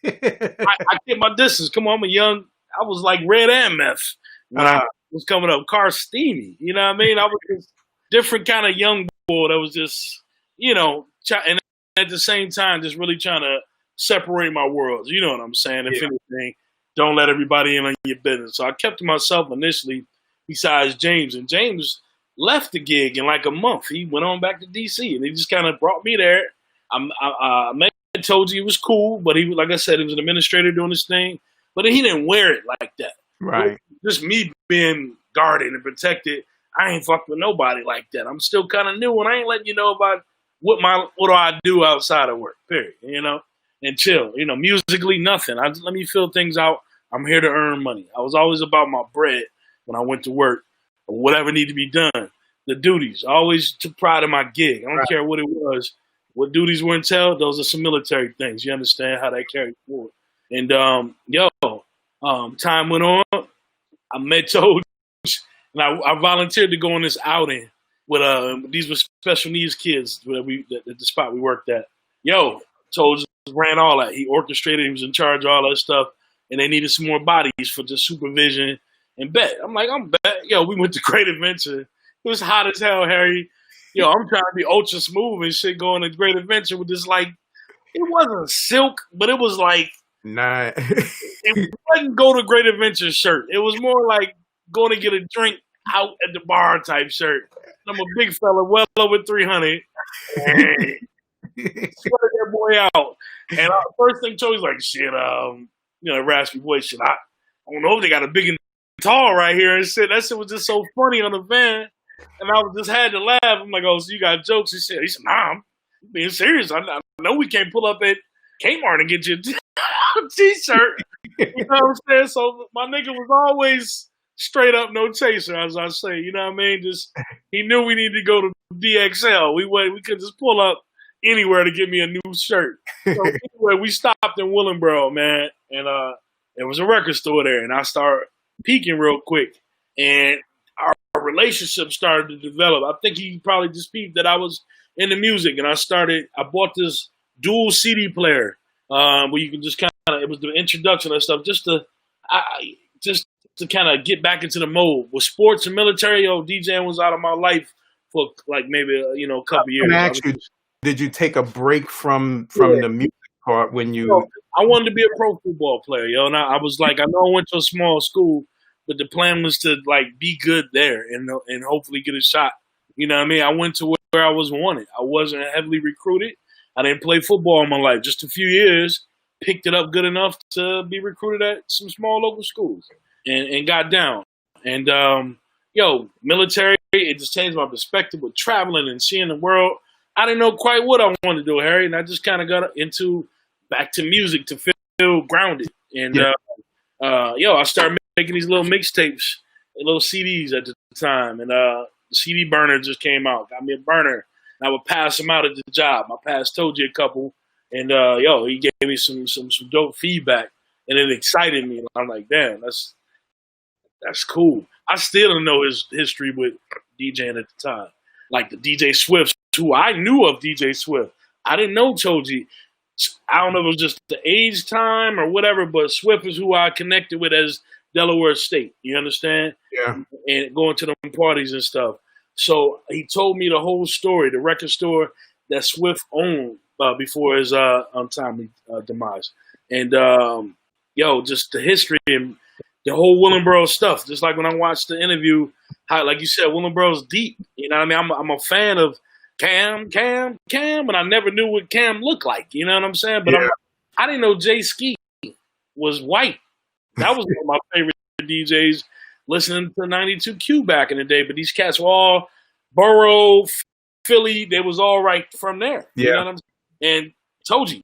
I get my distance. Come on, I was like red and meth when I was coming up, car steamy. You know what I mean? I was this different kind of young boy that was just, and at the same time, just really trying to separate my worlds. You know what I'm saying? If anything, don't let everybody in on your business. So I kept to myself initially, besides James. And James left the gig in like a month. He went on back to DC, and he just kind of brought me there. I met Toji. He was cool, but he, like I said, he was an administrator doing his thing. But he didn't wear it like that. Right. Just me being guarded and protected. I ain't fucked with nobody like that. I'm still kind of new, and I ain't letting you know about what do I do outside of work, period, and chill. Musically, nothing. Let me feel things out. I'm here to earn money. I was always about my bread when I went to work or whatever needed to be done. The duties. I always took pride in my gig. I don't care what it was. What duties were entailed, those are some military things. You understand how that carried forward. And, time went on. I met Toad, and I volunteered to go on this outing with these were special needs kids at the spot we worked at. Yo, Toes ran all that. He orchestrated. He was in charge of all that stuff, and they needed some more bodies for just supervision and bet. I'm like, I'm bet. Yo, we went to Great Adventure. It was hot as hell, Harry. Yo, I'm trying to be ultra smooth and shit going to Great Adventure with this, like, it wasn't silk, but it was like, nah. it wasn't go to Great Adventure shirt. It was more like going to get a drink out at the bar type shirt. I'm a big fella, well over 300. Hey, sweated that boy out. And first thing Joey's like, shit, raspy voice, shit, I don't know if they got a big and tall right here and shit. That shit was just so funny on the van. And I just had to laugh. I'm like, oh, so you got jokes and shit. He said, nah, I'm being serious. I know we can't pull up at Kmart and get you a t-shirt. You know what I'm saying? So my nigga was always straight up, no chaser, as I say. You know what I mean? Just he knew we needed to go to DXL. We could just pull up anywhere to get me a new shirt. So anyway, we stopped in Willingboro, man, and there was a record store there, and I started peeking real quick, and our relationship started to develop. I think he probably just peeped that I was into music, and I bought this dual CD player where you can just kind of, it was the introduction and stuff, just to kind of get back into the mode. With sports and military, DJing was out of my life for like maybe a couple years. Did you take a break from the music part when you? I wanted to be a pro football player, and I was like, I know I went to a small school, but the plan was to like be good there and hopefully get a shot. You know what I mean? I went to where I was wanted. I wasn't heavily recruited. I didn't play football in my life. Just a few years, picked it up good enough to be recruited at some small local schools and got down. And, military, it just changed my perspective with traveling and seeing the world. I didn't know quite what I wanted to do, Harry, and I just kind of got back to music to feel grounded. And, I started making these little mixtapes, little CDs at the time, and the CD burner just came out. Got me a burner. And I would pass them out at the job. My past told you a couple, and he gave me some dope feedback, and it excited me. I'm like, damn, that's cool. I still don't know his history with DJing at the time, like the DJ Swifts, who I knew of DJ Swift. I didn't know Toji. I don't know if it was just the age time or whatever, but Swift is who I connected with as Delaware State. You understand? Yeah. And going to them parties and stuff. So he told me the whole story, the record store that Swift owned before his untimely demise. And, just the history and the whole Willingboro stuff. Just like when I watched the interview, how, like you said, Willingboro's deep. You know what I mean? I'm a fan of Cam, and I never knew what Cam looked like. You know what I'm saying? But I didn't know Jay Ski was white. That was one of my favorite DJs listening to 92Q back in the day. But these cats were all Borough, Philly. They was all right from there. Yeah. You know what I'm saying? And Toji,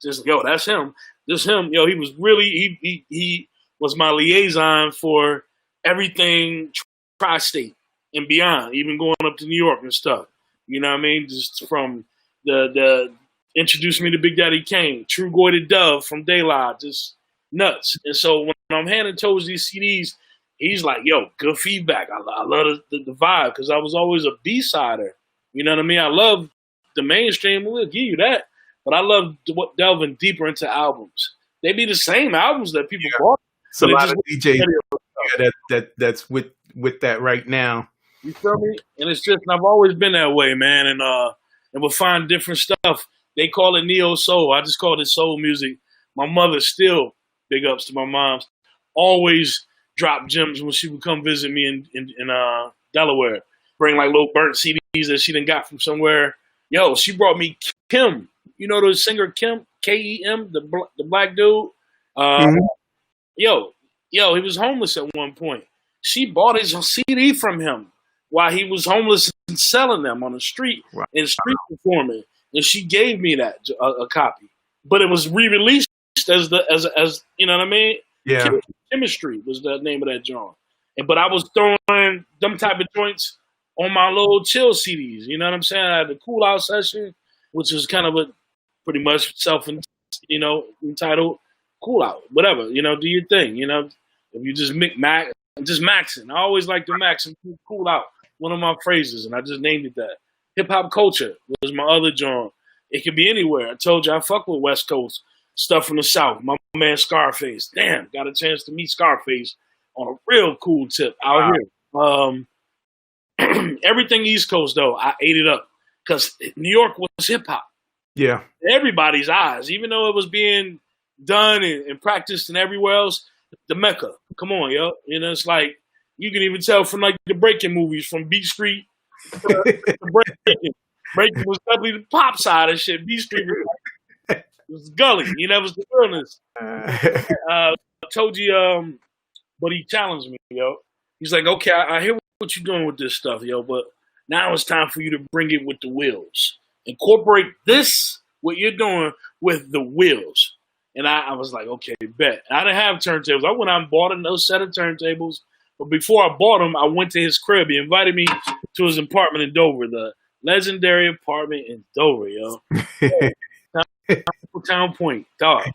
just, that's him. Just him. He was really, he was my liaison for everything tri-state and beyond, even going up to New York and stuff. You know what I mean? Just from the introduced me to Big Daddy Kane, True Goy the Dove from Daylight, just nuts. And so when I'm handing Toes these CDs, he's like, yo, good feedback. I love the vibe because I was always a B-sider. You know what I mean? I love the mainstream. We'll give you that. But I love delving deeper into albums. They be the same albums that people bought. So a lot of DJs that's with that right now. You feel me? And it's just, I've always been that way, man. And we'll find different stuff. They call it neo soul. I just call it soul music. My mother still, big ups to my mom, always drop gems when she would come visit me in Delaware. Bring like little burnt CDs that she done got from somewhere. Yo, she brought me Kim. You know the singer Kim, K-E-M, the black dude. Yo, he was homeless at one point. She bought his CD from him while he was homeless and selling them on the street and street performing. And she gave me that a copy, but it was re-released as you know what I mean? Yeah. Chemistry was the name of that joint. But I was throwing them type of joints on my little chill CDs. You know what I'm saying? I had the Cool Out session, which is kind of a pretty much entitled Cool Out, whatever. Do your thing. If you just just maxing. I always like to max and cool out. one of my phrases, and I just named it that. Hip hop culture was my other joint. It could be anywhere. I told you I fuck with West Coast stuff from the South. My man Scarface. Damn, got a chance to meet Scarface on a real cool tip out here. Everything East Coast though, I ate it up because New York was hip hop. Yeah. Everybody's eyes, even though it was being done and practiced and everywhere else, the Mecca. Come on, yo. You know, it's like you can even tell from like the breaking movies from Beat Street to breaking. Breaking was definitely the pop side of shit. Beat Street was gully. You know, it was the realness. I told you, but he challenged me, yo. He's like, okay, I hear what you're doing with this stuff, yo, but now it's time for you to bring it with the wheels. Incorporate this, what you're doing, with the wheels. And I was like, okay, bet. I didn't have turntables. I went out and bought another set of turntables. But before I bought them, I went to his crib. He invited me to his apartment in Dover, the legendary apartment in Dover, yo. Town Point, dog.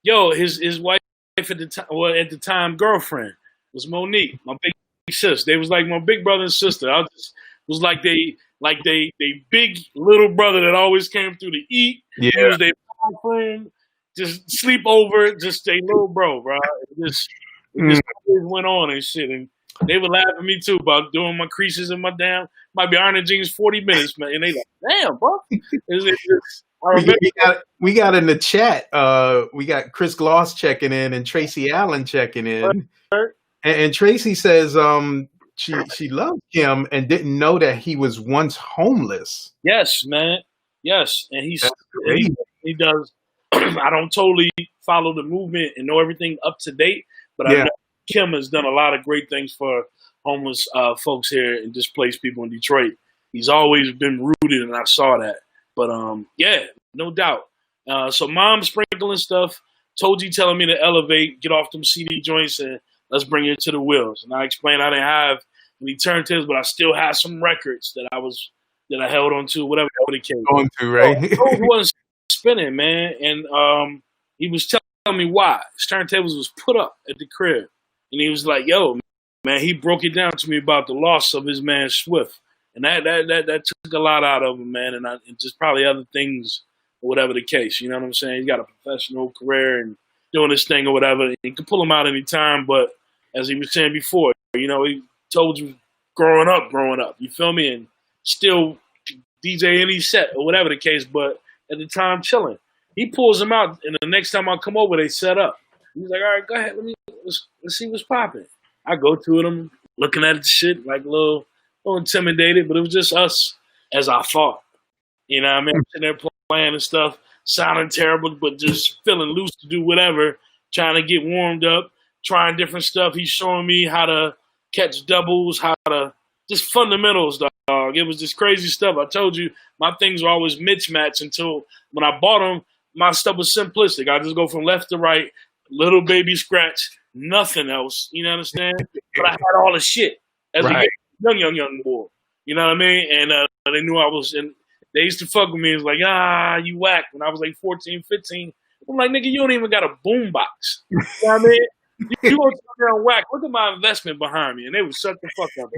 Yo, his wife at the time girlfriend was Monique, my big sis. They was like my big brother and sister. I was like they big little brother that always came through to eat. Yeah. It was their room, just sleep over, just a little bro. It just went on and shit. And they would laugh at me too about doing my creases and my damn might be ironing jeans 40 minutes, man. And they like, damn, bro. We got in the chat. We got Chris Gloss checking in and Tracy Allen checking in. And Tracy says she loved him and didn't know that he was once homeless. Yes, man. Yes, and he does. I don't totally follow the movement and know everything up to date, but I know Kim has done a lot of great things for homeless folks here and displaced people in Detroit. He's always been rooted, and I saw that. But yeah, no doubt. So mom sprinkling stuff, Told you telling me to elevate, get off them CD joints, and let's bring it to the wheels. And I explained I didn't have any turntables, but I still had some records that I held on to, whatever the case. Going through, right? He wasn't spinning, man, and he was telling me why his turntables was put up at the crib, and he was like, "Yo, man," he broke it down to me about the loss of his man Swift, and that took a lot out of him, man, and just probably other things. Whatever the case, you know what I'm saying? He's got a professional career and doing this thing or whatever. He can pull him out anytime, but as he was saying before, you know, he told you growing up, you feel me? And still DJ any set or whatever the case, but at the time chilling. He pulls him out, and the next time I come over, they set up. He's like, all right, go ahead, let's see what's popping. I go to him, looking at the shit like a little intimidated, but it was just us as I thought. You know what I mean? I'm sitting there playing and stuff, sounding terrible, but just feeling loose to do whatever, trying to get warmed up, trying different stuff. He's showing me how to catch doubles, how to just fundamentals, dog. It was just crazy stuff. I told you my things were always mismatched until when I bought them, my stuff was simplistic. I just go from left to right, little baby scratch, nothing else. You know what I'm saying? But I had all the shit as a young boy. You know what I mean? And they knew I was in. They used to fuck with me. It was like, you whack. When I was like 14, 15. I'm like, nigga, you don't even got a boom box. You know what I mean? You gonna sit there and whack. Look at my investment behind me. And they would shut the fuck up,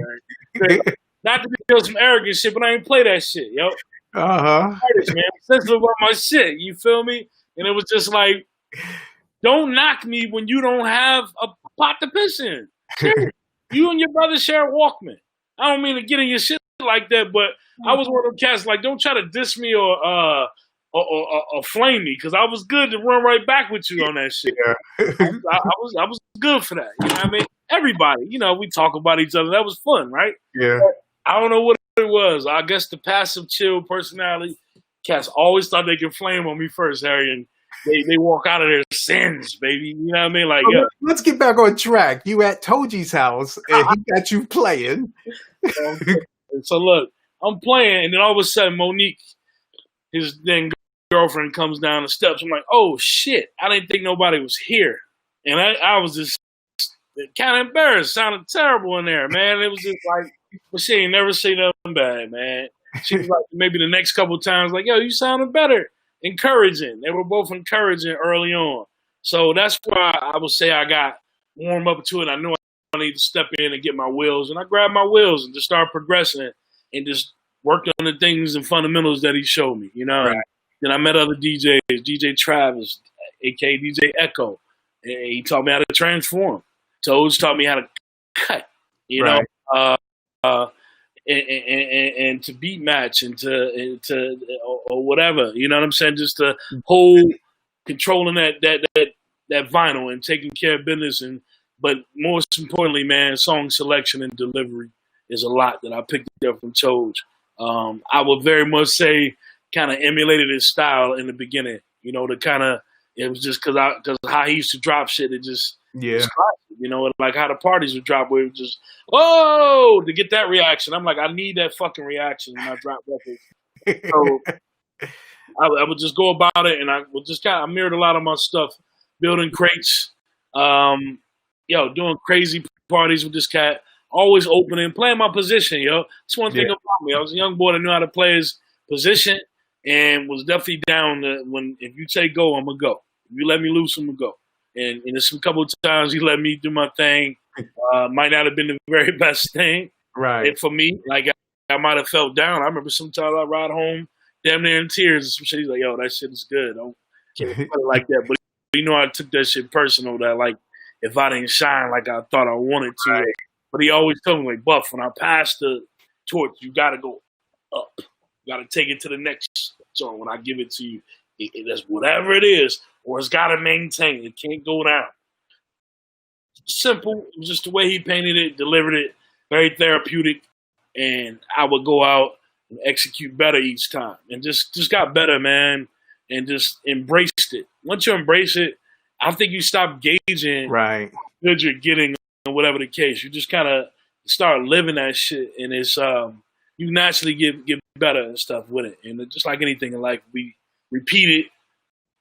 man. Not to be some arrogant shit, but I ain't play that shit, yo. Uh-huh. Man. I'm sensitive about my shit. You feel me? And it was just like, don't knock me when you don't have a pot to piss in. You and your brother share a Walkman. I don't mean to get in your shit like that, but I was one of them cats like, don't try to diss me or flame me, because I was good to run right back with you on that shit. Yeah. I was good for that. You know what I mean? Everybody, you know, we talk about each other. That was fun, right? Yeah. But I don't know what it was. I guess the passive, chill personality. Cats always thought they could flame on me first, Harry, and they walk out of their sins, baby. You know what I mean? Like, yeah. Let's get back on track. You at Toji's house, and he got you playing. So look, I'm playing, and then all of a sudden, Monique, his then girlfriend, comes down the steps. I'm like, oh shit! I didn't think nobody was here, and I was just kind of embarrassed. Sounded terrible in there, man. It was just like, but she ain't never say nothing bad, man. She was like, maybe the next couple of times, like, yo, you sounded better. Encouraging. They were both encouraging early on. So that's why I would say I got warm up to it. I knew need to step in and get my wheels. And I grabbed my wheels and just started progressing and just worked on the things and fundamentals that he showed me, you know. Right. Then I met other DJs, DJ Travis, aka DJ Echo. And he taught me how to transform. Toes taught me how to cut, you know, and to beat match and to or whatever, you know what I'm saying? Just the whole controlling that vinyl and taking care of business. But most importantly, man, song selection and delivery is a lot that I picked up from Toes. I would very much say kind of emulated his style in the beginning, you know, it was just because how he used to drop shit, it just, you know, like how the parties would drop where it was just, whoa, to get that reaction. I'm like, I need that fucking reaction when I drop records. So I would just go about it, and I would just I mirrored a lot of my stuff, building crates, doing crazy parties with this cat, always opening, playing my position, yo. That's one thing about me. I was a young boy that knew how to play his position and was definitely down to if you say go, I'm going to go. If you let me loose, I'm going to go. And there's some couple of times he let me do my thing. Might not have been the very best thing. Right. And for me, like I might have felt down. I remember sometimes I ride home damn near in tears and some shit. He's like, yo, that shit is good. Don't like that. But you know, I took that shit personal that like if I didn't shine like I thought I wanted to. Right. But he always told me, like, Buff, when I pass the torch, you got to go up. You got to take it to the next song. When I give it to you, that's whatever it is, or it's got to maintain. It can't go down. Simple, just the way he painted it, delivered it, very therapeutic, and I would go out and execute better each time, and just got better, man, and just embraced it. Once you embrace it, I think you stop gauging how good you're getting, or whatever the case. You just kind of start living that shit, and it's you naturally get better and stuff with it. And just like anything in life, we repeat it,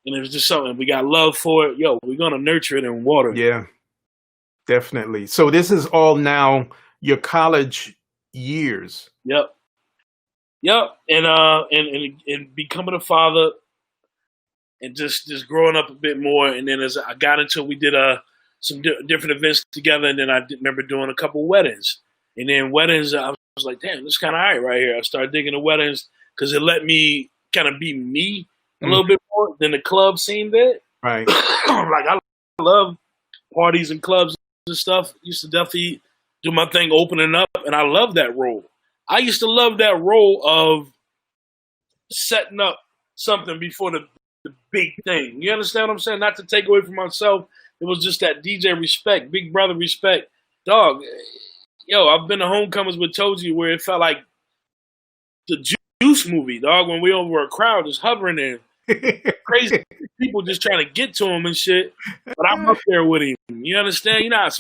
and it's just something we got love for it. Yo, we're gonna nurture it and water it. Yeah. Definitely. So this is all now your college years. Yep. And becoming a father and just growing up a bit more. And then as I got into it, we did some different events together. And then I remember doing a couple weddings. And then weddings, I was like, damn, this is kind of all right here. I started digging the weddings because it let me kind of be me a little bit more than the club scene did. Right. Like I love parties and clubs and stuff. Used to definitely do my thing opening up, and I love that role. I used to love that role of setting up something before the big thing. You understand what I'm saying? Not to take away from myself. It was just that DJ respect, big brother respect. Dog, yo, I've been to homecomings with Toji where it felt like the Juice movie, dog, when we over a crowd just hovering there. Crazy people just trying to get to him and shit, but I'm up there with him. You understand? You know how I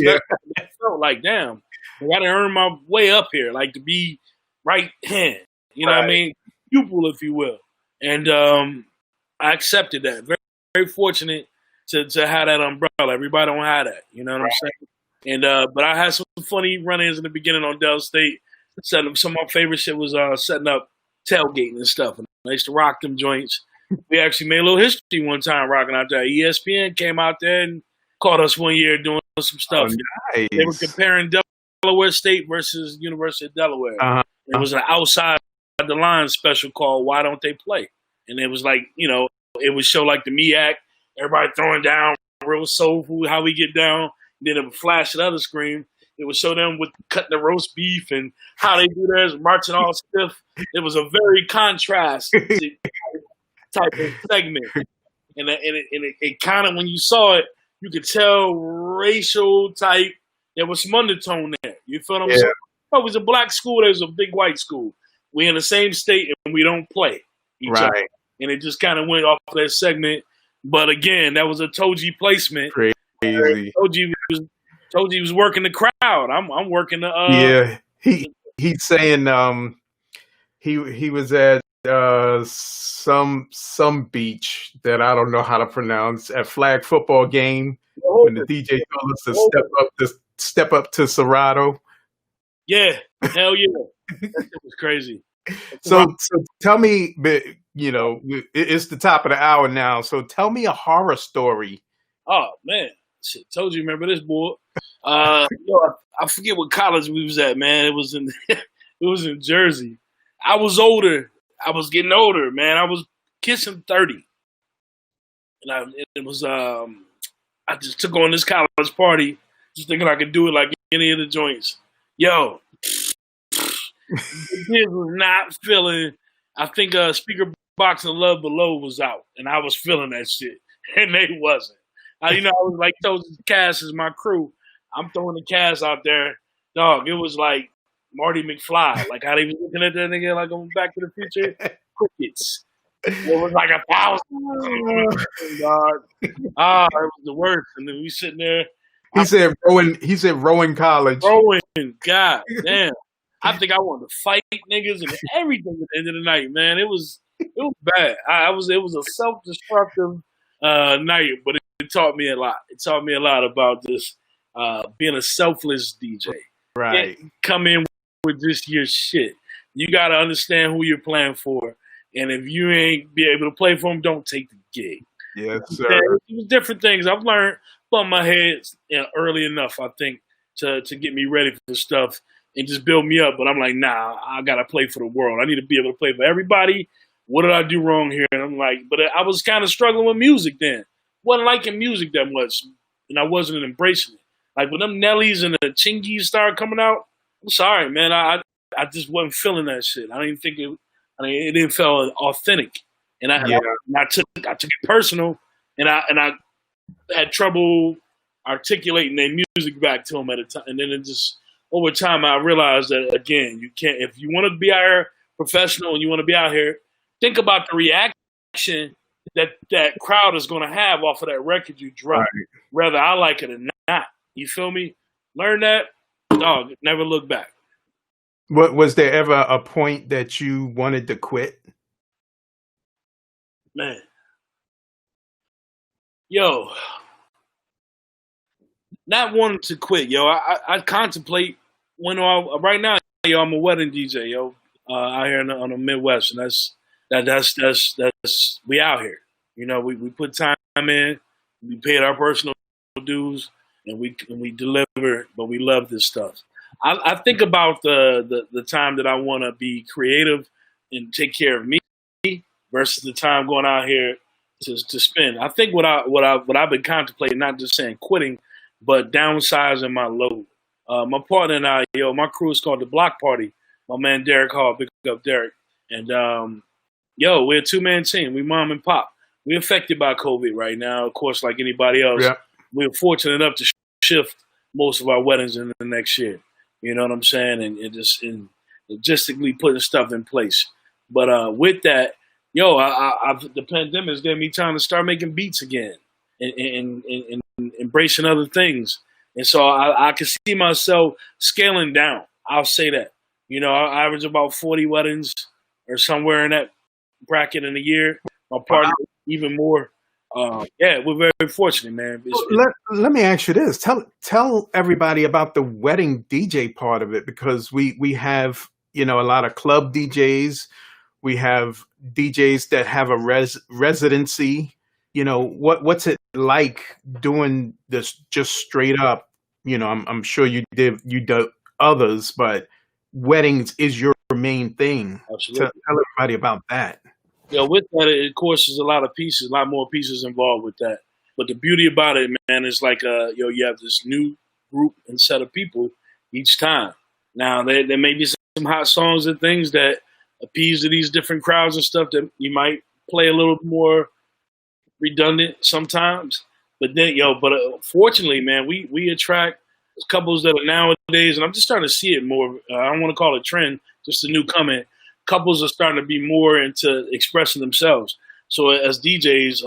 felt like, damn, I got to earn my way up here, like to be right hand. You know what I mean? Pupil, if you will. And I accepted that. Very, very fortunate to have that umbrella. Everybody don't have that. You know what I'm saying? And but I had some funny run-ins in the beginning on Del State. Some of my favorite shit was setting up tailgating and stuff. And I used to rock them joints. We actually made a little history one time rocking out there. ESPN came out there and caught us one year doing some stuff. Oh, nice. They were comparing Delaware State versus University of Delaware. It was an outside the line special called Why Don't They Play? And it was like, you know, it would show like the MEAC, everybody throwing down, real soulful, how we get down. Then it would flash at the other screen. It would show them with cutting the roast beef and how they do theirs, marching all stiff. It was a very contrast type of segment. And it kind of, when you saw it, you could tell racial type, there was some undertone there. You feel what I'm saying? Oh, it was a black school, there's a big white school. We're in the same state and we don't play each other. And it just kind of went off that segment. But again, that was a Toji placement. Crazy. Toji was working the crowd. I'm working the he's saying he was at some beach that I don't know how to pronounce at flag football game when the DJ told us to step up to Serato. Yeah, hell yeah, that shit was crazy. So tell me, you know, it's the top of the hour now. So tell me a horror story. Oh man, shit, told you. Remember this, boy? I forget what college we was at, man. It was in it was in Jersey. I was older. I was getting older, man. I was kissing 30. And it was I just took on this college party, just thinking I could do it like any of the joints. Yo, the kids was not feeling. I think Speaker Box and Love Below was out, and I was feeling that shit, and they wasn't. I was like, those cast is my crew. I'm throwing the cast out there, dog. It was like Marty McFly, like how they was looking at that nigga like on Back to the Future. Crickets. It was like 1,000, dog. It was the worst. And then we sitting there. He said Rowan College. Rowan, god damn. I think I wanted to fight niggas and everything at the end of the night, man. It was bad. It was a self-destructive night, but it taught me a lot. It taught me a lot about this being a selfless DJ. Right. Come in with just your shit. You got to understand who you're playing for. And if you ain't be able to play for them, don't take the gig. Yes, sir. It was different things. I've learned bump my head early enough, I think, to get me ready for stuff and just build me up. But I'm like, nah, I got to play for the world. I need to be able to play for everybody. What did I do wrong here? And I'm like, but I was kind of struggling with music then. Wasn't liking music that much. And I wasn't embracing it. Like when them Nellies and the Chingies started coming out, I'm sorry, man. I just wasn't feeling that shit. I didn't think it. It didn't feel authentic, and I took it personal, and I had trouble articulating their music back to them at a time. And then it just over time, I realized that again, you can't if you want to be out here professional and you want to be out here, think about the reaction that crowd is going to have off of that record you drop, whether I like it or not. You feel me? Learn that, dog. Never look back. What was there ever a point that you wanted to quit? Man. Yo. Not wanting to quit, yo. I contemplate right now, yo, I'm a wedding DJ, yo, out here on the Midwest, and that's we out here. You know, we put time in, we paid our personal dues, and we deliver, but we love this stuff. I think about the time that I want to be creative and take care of me versus the time going out here to spend. I think what I've been contemplating, not just saying quitting, but downsizing my load. My partner and I, my crew is called the Block Party. My man Derek Hall, big up Derek, and we're a 2-man team. We mom and pop. We're affected by COVID right now, of course, like anybody else. Yeah. We're fortunate enough to shift most of our weddings in the next year. You know what I'm saying? And just logistically putting stuff in place. But with that, the pandemic has given me time to start making beats again and embracing other things. And so I can see myself scaling down. I'll say that. I average about 40 weddings or somewhere in that bracket in a year. My partner, even more. We're very fortunate, man. Let me ask you this: tell everybody about the wedding DJ part of it, because we have a lot of club DJs, we have DJs that have a residency. What's it like doing this just straight up? I'm sure you do others, but weddings is your main thing. Absolutely. Tell everybody about that. With that, of course, there's a lot more pieces involved with that. But the beauty about it, man, is like, you have this new group and set of people each time. Now, there may be some hot songs and things that appease to these different crowds and stuff that you might play a little more redundant sometimes. But then, fortunately, man, we attract couples that are nowadays, and I'm just starting to see it more. I don't want to call it a trend, just a new comment. Couples are starting to be more into expressing themselves. So as DJs,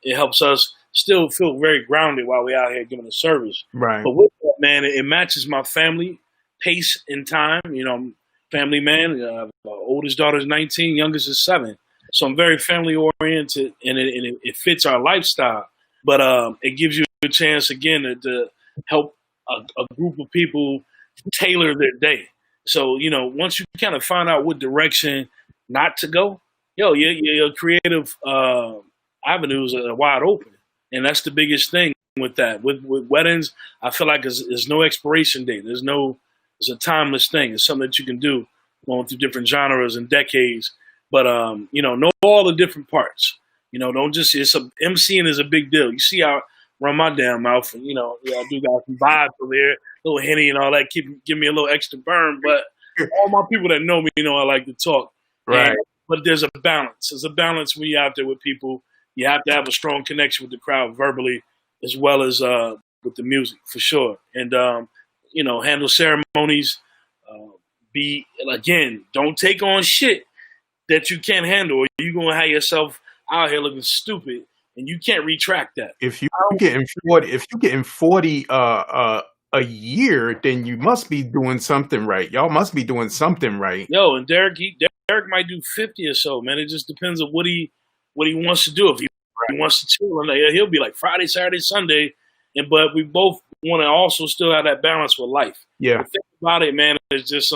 it helps us still feel very grounded while we're out here giving a service. Right. But with that, man, it matches my family pace and time. I'm a family man. My oldest daughter is 19, youngest is 7. So I'm very family oriented, and it fits our lifestyle. But it gives you a chance again to help a group of people tailor their day. So, once you kind of find out what direction not to go, your creative avenues are wide open. And that's the biggest thing. with that. With weddings, I feel like there's no expiration date. It's a timeless thing. It's something that you can do going through different genres and decades. But know all the different parts. Don't just MCing is a big deal. You see how I run my damn mouth, and I do got some vibes over there, a little Henny and all that. Give me a little extra burn. But all my people that know me I like to talk. Right. But there's a balance. There's a balance when you're out there with people. You have to have a strong connection with the crowd verbally as well as with the music, for sure. And, handle ceremonies. Don't take on shit that you can't handle, or you're going to have yourself out here looking stupid, and you can't retract that. If you're getting 40 a year, then you must be doing something right. Y'all must be doing something right. Yo, and Derek might do 50 or so, man. It just depends on what he wants to do. If he wants to chill, and he'll be like Friday, Saturday, Sunday, but we both want to also still have that balance with life. Yeah. The thing about it, man, is just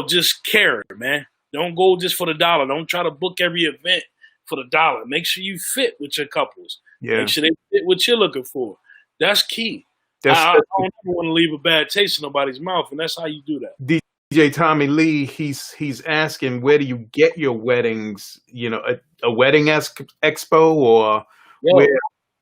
just care, man. Don't go just for the dollar. Don't try to book every event for the dollar. Make sure you fit with your couples. Yeah. Make sure they fit what you're looking for. That's key. I don't want to leave a bad taste in nobody's mouth, and that's how you do that. DJ Tommy Lee, he's asking, where do you get your weddings? A wedding expo, or where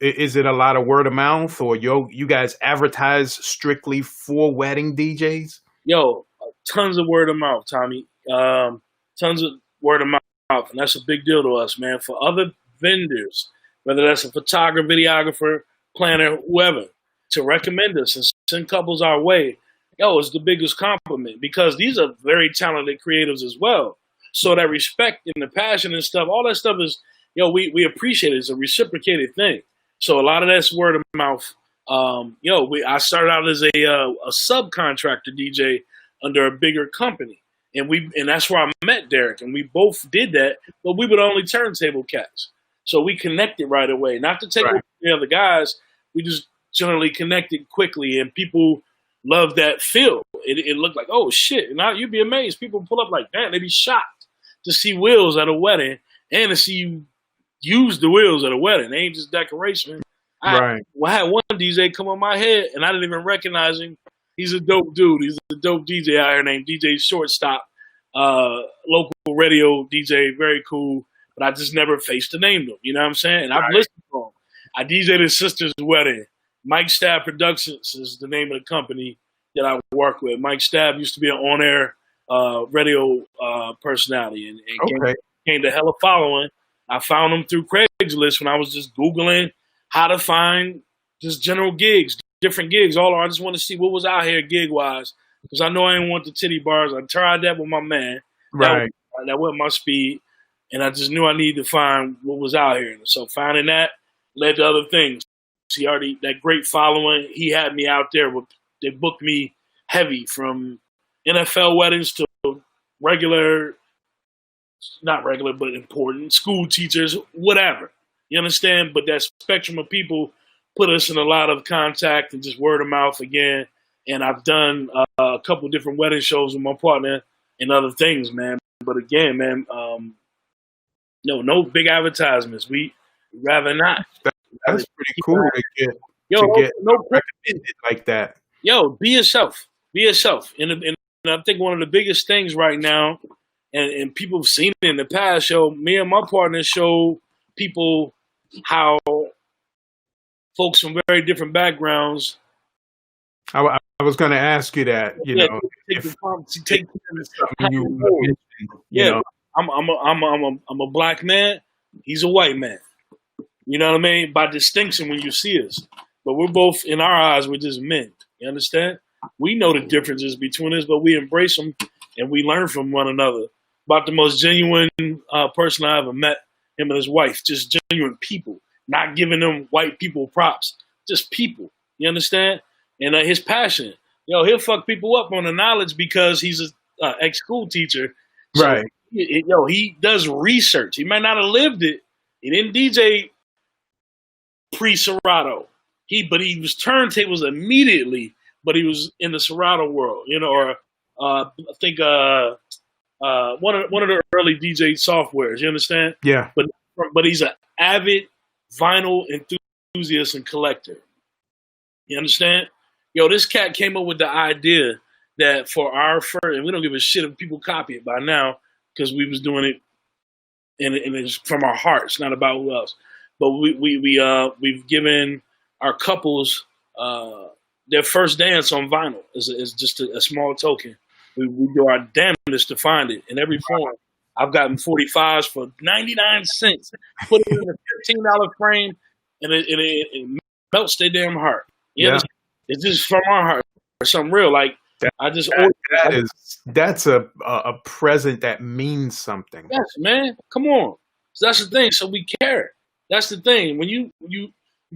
is it a lot of word of mouth, or you guys advertise strictly for wedding DJs? Yo, tons of word of mouth, Tommy. Tons of word of mouth, and that's a big deal to us, man. For other vendors, whether that's a photographer, videographer, planner, whoever, to recommend us and send couples our way, it's the biggest compliment, because these are very talented creatives as well. So that respect and the passion and stuff, all that stuff is, we appreciate it. It's a reciprocated thing. So a lot of that's word of mouth. I started out as a subcontractor DJ under a bigger company. And that's where I met Derek, and we both did that, but we were the only turntable cats. So we connected right away. Not to take away from the other guys, we just generally connected quickly, and people loved that feel. It looked like, oh shit. Now you'd be amazed. People pull up like that, they'd be shocked to see wheels at a wedding and to see you use the wheels at a wedding. They ain't just decoration. I had one DJ come on my head, and I didn't even recognize him. He's a dope dude. He's a dope DJ out here named DJ Shortstop, local radio DJ, very cool. But I just never faced to name him. You know what I'm saying? And I've listened to him. I DJed his sister's wedding. Mike Stab Productions is the name of the company that I work with. Mike Stab used to be an on-air radio personality, and gained a hella following. I found him through Craigslist when I was just Googling how to find just general gigs, different gigs. I just want to see what was out here gig-wise, because I know I didn't want the titty bars. I tried that with my man. That wasn't my speed, and I just knew I needed to find what was out here. So finding that led to other things. He already, that great following, he had me out there. They booked me heavy, from NFL weddings to not regular, but important school teachers, whatever. You understand? But that spectrum of people put us in a lot of contact and just word of mouth again. And I've done a couple different wedding shows with my partner and other things, man. But again, man, no big advertisements. We rather not. That's pretty cool to get recommended like that. Yo, be yourself. Be yourself. And I think one of the biggest things right now, and people have seen it in the past, me and my partner show people how folks from very different backgrounds. I was going to ask you that. I'm a black man. He's a white man. You know what I mean? By distinction when you see us. But we're both, in our eyes, we're just men. You understand? We know the differences between us, but we embrace them and we learn from one another. About the most genuine person I ever met, him and his wife. Just genuine people. Not giving them white people props. Just people. You understand? And his passion. He'll fuck people up on the knowledge because he's an ex-school teacher. So, he does research. He might not have lived it. He didn't DJ pre-Serato. But he was turntables immediately, but he was in the Serato world, or I think one of the early DJ softwares, you understand? Yeah. But he's an avid vinyl enthusiast and collector. You understand? Yo, this cat came up with the idea that for our first, and we don't give a shit if people copy it by now because we was doing it and it's from our hearts, not about who else. But we've given our couples their first dance on vinyl is just a small token. We do our damnedest to find it in every form. I've gotten 45s for 99 cents. Put it in a $15 frame, and it melts their damn heart. Yeah, it's just from our heart. Something real. Like that's a present that means something. Yes, man. Come on. So that's the thing. So we care. That's the thing. When you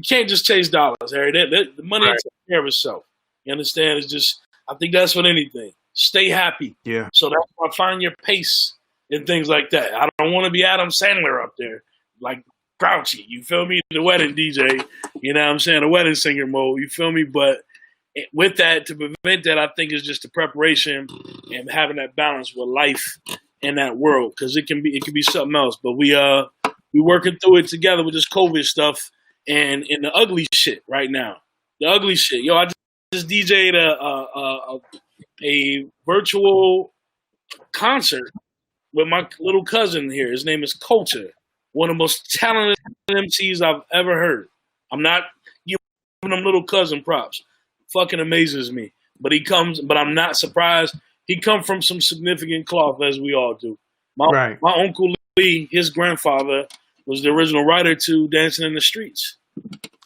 can't just chase dollars, Harry. The money takes care of itself. You understand? It's just, I think that's what anything. Stay happy. Yeah. So that's why find your pace and things like that. I don't want to be Adam Sandler up there, like grouchy. You feel me? The wedding DJ. You know what I'm saying? The wedding singer mode. You feel me? But with that, to prevent that, I think is just the preparation and having that balance with life in that world, because it can be something else. But we working through it together with this COVID stuff and the ugly shit right now. The ugly shit. Yo, I just DJ'd a virtual concert with my little cousin here. His name is Culture, one of the most talented MCs I've ever heard. I'm not giving him little cousin props. Fucking amazes me. But I'm not surprised. He come from some significant cloth, as we all do. My Uncle Lee, his grandfather, was the original writer to Dancing in the Streets,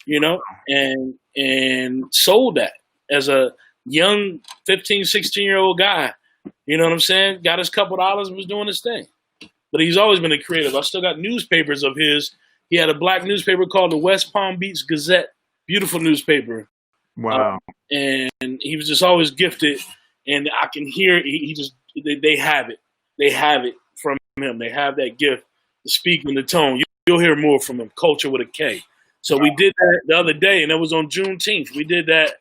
you know, and sold that as a young 15, 16-year-old guy. You know what I'm saying? Got his couple dollars and was doing his thing. But he's always been a creative. I still got newspapers of his. He had a black newspaper called the West Palm Beach Gazette. Beautiful newspaper. Wow. And he was just always gifted. And I can hear they have it. They have it from him. They have that gift to speak in the tone. You'll hear more from him. Culture with a K. So we did that the other day, and it was on Juneteenth. We did that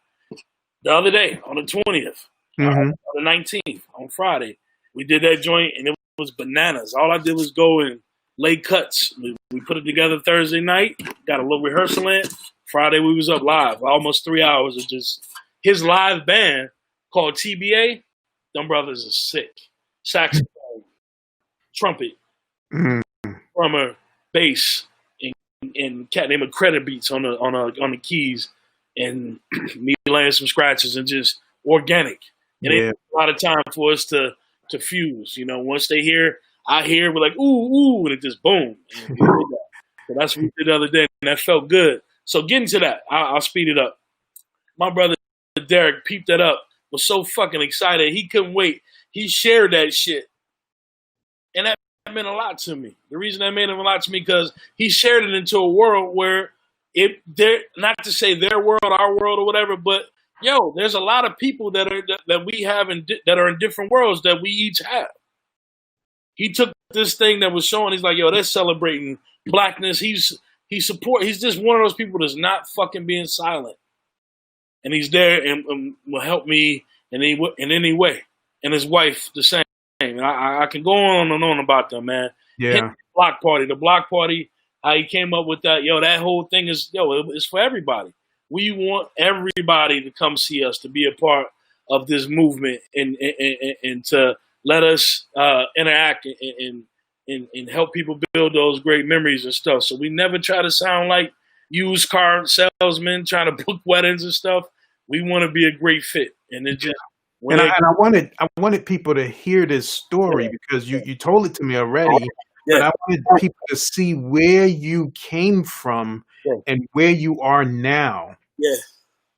the other day on the 20th, the 19th, on Friday. We did that joint, and it was bananas. All I did was go and lay cuts. We put it together Thursday night, got a little rehearsal in. Friday, we was up live, almost 3 hours of just his live band called TBA. Them brothers are sick. Saxophone, trumpet, drummer, bass, and cat named Credit Beats on the keys, and me laying some scratches and just organic. And it takes a lot of time for us to fuse. You know, once they hear, I hear, we're like ooh, and it just boom. So that's what we did the other day, and that felt good. So getting to that, I'll speed it up. My brother Derek peeped that up, was so fucking excited. He couldn't wait. He shared that shit. And that meant a lot to me. The reason that made him a lot to me, because he shared it into a world where not to say their world, our world, or whatever, but yo, there's a lot of people that we have that are in different worlds that we each have. He took this thing that was showing. He's like, yo, they're celebrating blackness. He's just one of those people that's not fucking being silent. And he's there and will help me in any way. And his wife, the same. And I can go on and on about them, man. Yeah. The block party, how he came up with that. Yo, that whole thing is, it's for everybody. We want everybody to come see us, to be a part of this movement and to let us interact and help people build those great memories and stuff. So we never try to sound like used car salesmen trying to book weddings and stuff. We want to be a great fit. And it just I wanted people to hear this story because you told it to me already. Yeah. But I wanted people to see where you came from and where you are now. Yeah.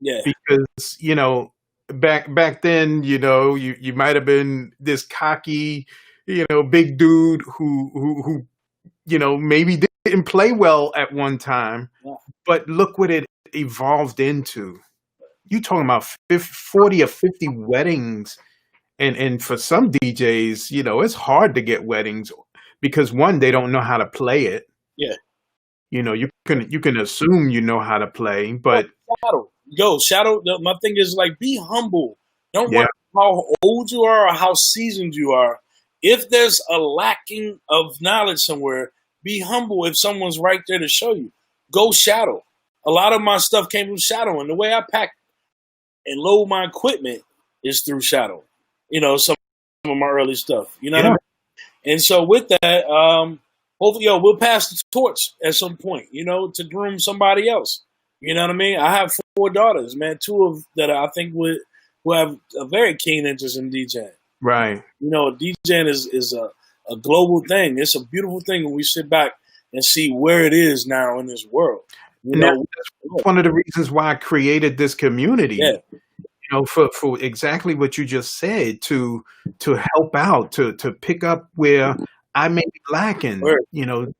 Yeah. Because, you know, back then, you know, you might have been this cocky, you know, big dude who you know, maybe didn't play well at one time, but look what it evolved into. You talking about 40 or 50 weddings, and for some DJs, you know, it's hard to get weddings because one, they don't know how to play it. Yeah, you know, you can assume you know how to play, but Shadow. My thing is like, be humble. Don't worry how old you are or how seasoned you are. If there's a lacking of knowledge somewhere, be humble. If someone's right there to show you, go shadow. a lot of my stuff came from Shadow, and the way I pack and load my equipment is through Shadow. You know, some of my early stuff. You know what I mean? And so with that, hopefully, we'll pass the torch at some point, you know, to groom somebody else. You know what I mean? I have 4 daughters, man. 2 of that I think will have a very keen interest in DJing. Right. You know, DJing is a global thing. It's a beautiful thing when we sit back and see where it is now in this world. You know, that's one of the reasons why I created this community. Yeah. You know, for exactly what you just said, to help out, to pick up where I may be lacking. Word. You know,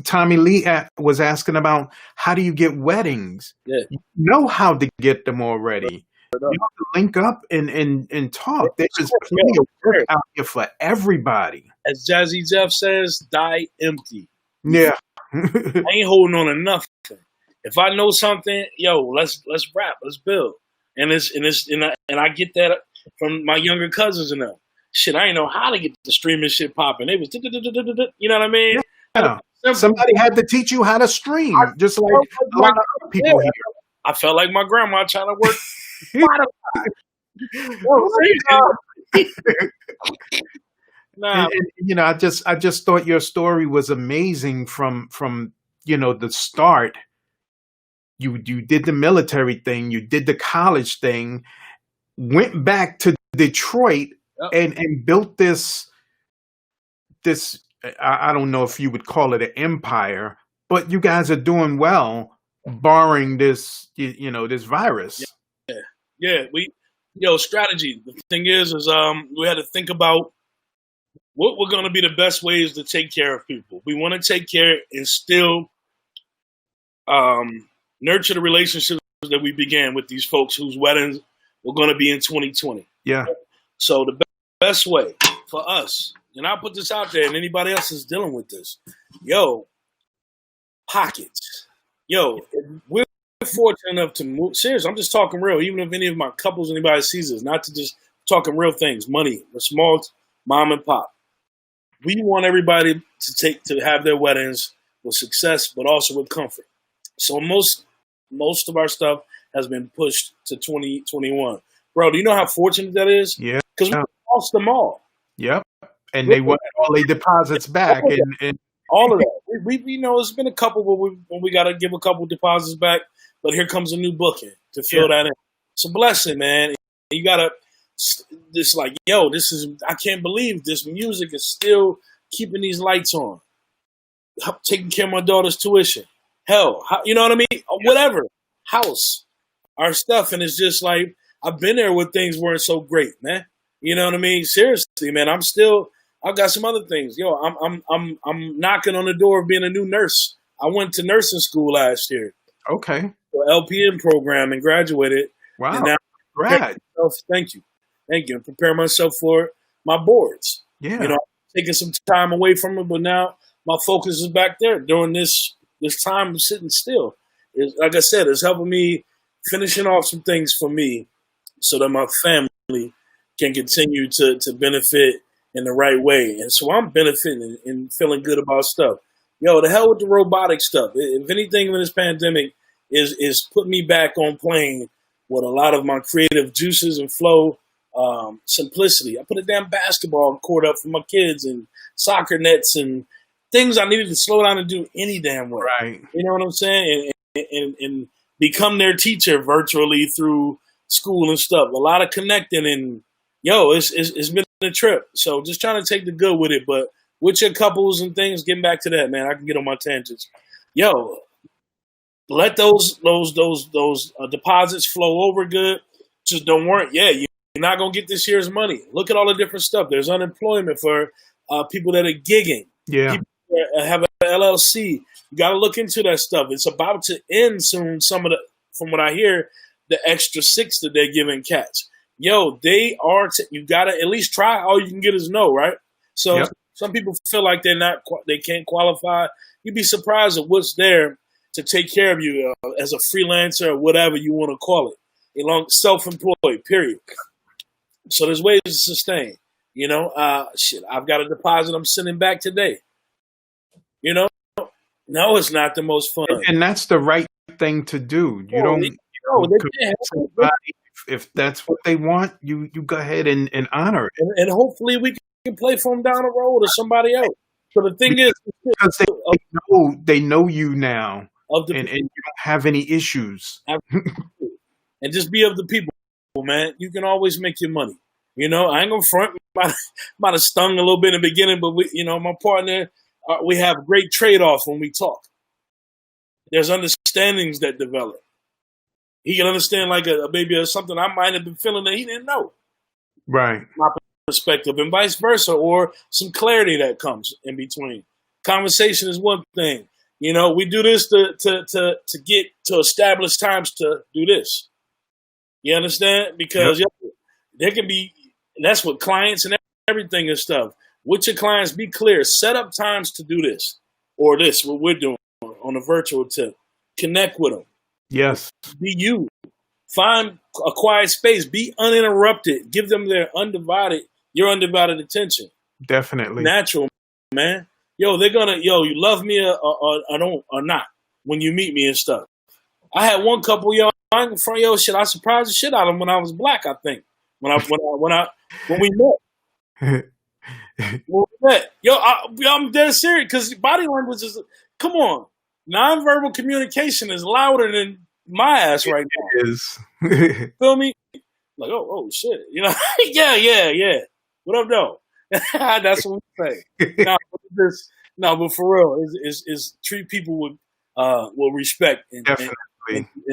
Tommy Lee was asking about how do you get weddings? Yeah. You know how to get them already. You have to link up and talk. There's plenty of work out here for everybody. As Jazzy Jeff says, die empty. Yeah. I ain't holding on to nothing. If I know something, let's rap, let's build. And I get that from my younger cousins and them. Shit, I ain't know how to get the streaming shit popping. It was, you know what I mean? Yeah. Somebody had to teach you how to stream, just like a lot of other people here. I felt like my grandma trying to work Spotify. And, you know, I just thought your story was amazing from you know, the start. You did the military thing, you did the college thing, went back to Detroit and built this I don't know if you would call it an empire, but you guys are doing well, barring this you know, this virus. Yeah. Strategy. The thing is we had to think about what were going to be the best ways to take care of people. We want to take care and still nurture the relationships that we began with these folks whose weddings were going to be in 2020. Yeah. So the best way for us, and I'll put this out there, and anybody else is dealing with this, pockets. We're fortunate enough to move. Seriously, I'm just talking real. Even if any of my couples, anybody sees this, not to just talking real things, money, the small mom and pop. We want everybody to have their weddings with success, but also with comfort. So most of our stuff has been pushed to 2021. Bro, do you know how fortunate that is? Yeah. Because we lost them all. Yep. And they want all their deposits back. And all of that. We know it's been a couple when we got to give a couple deposits back, but here comes a new booking to fill that in. It's a blessing, man. And you got to, this like, I can't believe this music is still keeping these lights on. Taking care of my daughter's tuition. Hell, you know what I mean? Whatever. House. Our stuff. And it's just like, I've been there when things weren't so great, man. You know what I mean? Seriously, man. I've got some other things. I'm knocking on the door of being a new nurse. I went to nursing school last year. Okay. LPN program and graduated. Wow. And now thank you. And prepare myself for my boards. Yeah. You know, taking some time away from it, but now my focus is back there during this time of sitting still. Like I said, it's helping me finishing off some things for me so that my family can continue to benefit in the right way. And so I'm benefiting and feeling good about stuff. The hell with the robotic stuff. If anything in this pandemic is putting me back on plane with a lot of my creative juices and flow, simplicity. I put a damn basketball court up for my kids and soccer nets and things I needed to slow down and do any damn way. Right. You know what I'm saying? And become their teacher virtually through school and stuff. A lot of connecting and it's been a trip. So just trying to take the good with it, but with your couples and things, getting back to that, man, I can get on my tangents. Let those deposits flow over good. Just don't worry. You're not gonna get this year's money. Look at all the different stuff. There's unemployment for people that are gigging. Yeah. People that have an LLC. You got to look into that stuff. It's about to end soon. From what I hear, the extra 6 that they're giving cats. They are. You got to at least try. All you can get is no, right? So some people feel like they can't qualify. You'd be surprised at what's there to take care of you as a freelancer or whatever you want to call it. Self-employed, period. So there's ways to sustain. I've got a deposit I'm sending back today. No, it's not the most fun. And that's the right thing to do. You No, don't they commit can't. somebody if that's what they want. You go ahead and honor it. And hopefully we can play for them down the road or somebody else. So the thing is, Because they know you now, and you don't have any issues. And just be of the people, man. You can always make your money. You know, I ain't gonna front. Might have stung a little bit in the beginning, but my partner, we have great trade-off when we talk. There's understandings that develop. He can understand like maybe something I might have been feeling that he didn't know. Right. My perspective, and vice versa, or some clarity that comes in between. Conversation is one thing. You know, we do this to get to establish times to do this. You understand? Because there can be. That's what clients and everything and stuff. With your clients, be clear. Set up times to do this or this, what we're doing on a virtual tip. Connect with them. Yes. Be you. Find a quiet space. Be uninterrupted. Give them your undivided attention. Definitely. Natural, man. Yo, they're gonna, you love me or not when you meet me and stuff. I had one couple, I ain't front, shit. I surprised the shit out of them when I was black, I think. When we met. I'm dead serious because body language is, come on, nonverbal communication is louder than my ass right now. It is. Feel me? Like, oh shit, yeah. What up, though? That's what we say. But for real, is treat people with respect and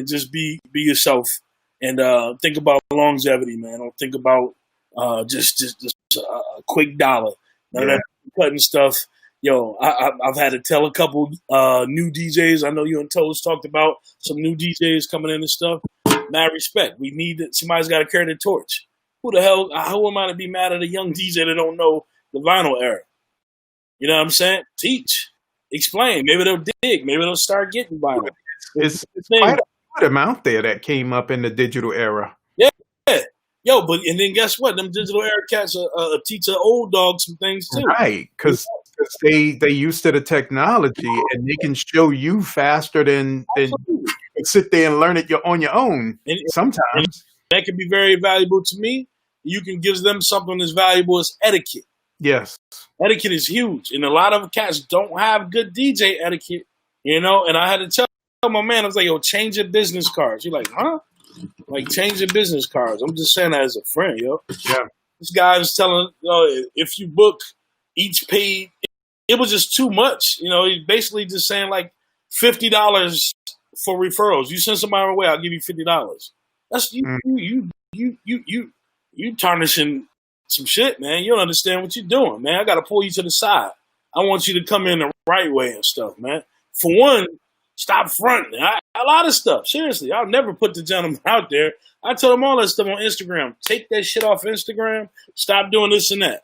just be yourself and think about longevity, man. Don't think about just a quick dollar. None of that cutting stuff. Yo, I've had to tell a couple new DJs. I know you and Toes talked about some new DJs coming in and stuff. Mad respect. We need that. Somebody's got to carry the torch. Who the hell? Who am I to be mad at a young DJ that don't know the vinyl era? You know what I'm saying? Teach, explain. Maybe they'll dig. Maybe they'll start getting vinyl. It's quite a lot of them out there that came up in the digital era. Yeah. Yo, and then guess what? Them digital era cats teach the old dogs some things too. Right, because they used to the technology and they can show you faster than you can sit there and learn it on your own. Sometimes and that can be very valuable to me. You can give them something as valuable as etiquette. Yes, etiquette is huge, and a lot of cats don't have good DJ etiquette. And I had to tell my man, I was like, "Yo, change your business cards." You're like, "Huh?" Like, change your business cards. I'm just saying that as a friend, yo. Yeah. This guy was telling, if you book each paid, it was just too much. He's basically just saying like $50 for referrals. You send somebody away, I'll give you $50. That's you tarnishing some shit, man. You don't understand what you're doing, man. I got to pull you to the side. I want you to come in the right way and stuff, man. For one, stop fronting. A lot of stuff. Seriously, I'll never put the gentleman out there. I tell them all that stuff on Instagram. Take that shit off Instagram. Stop doing this and that.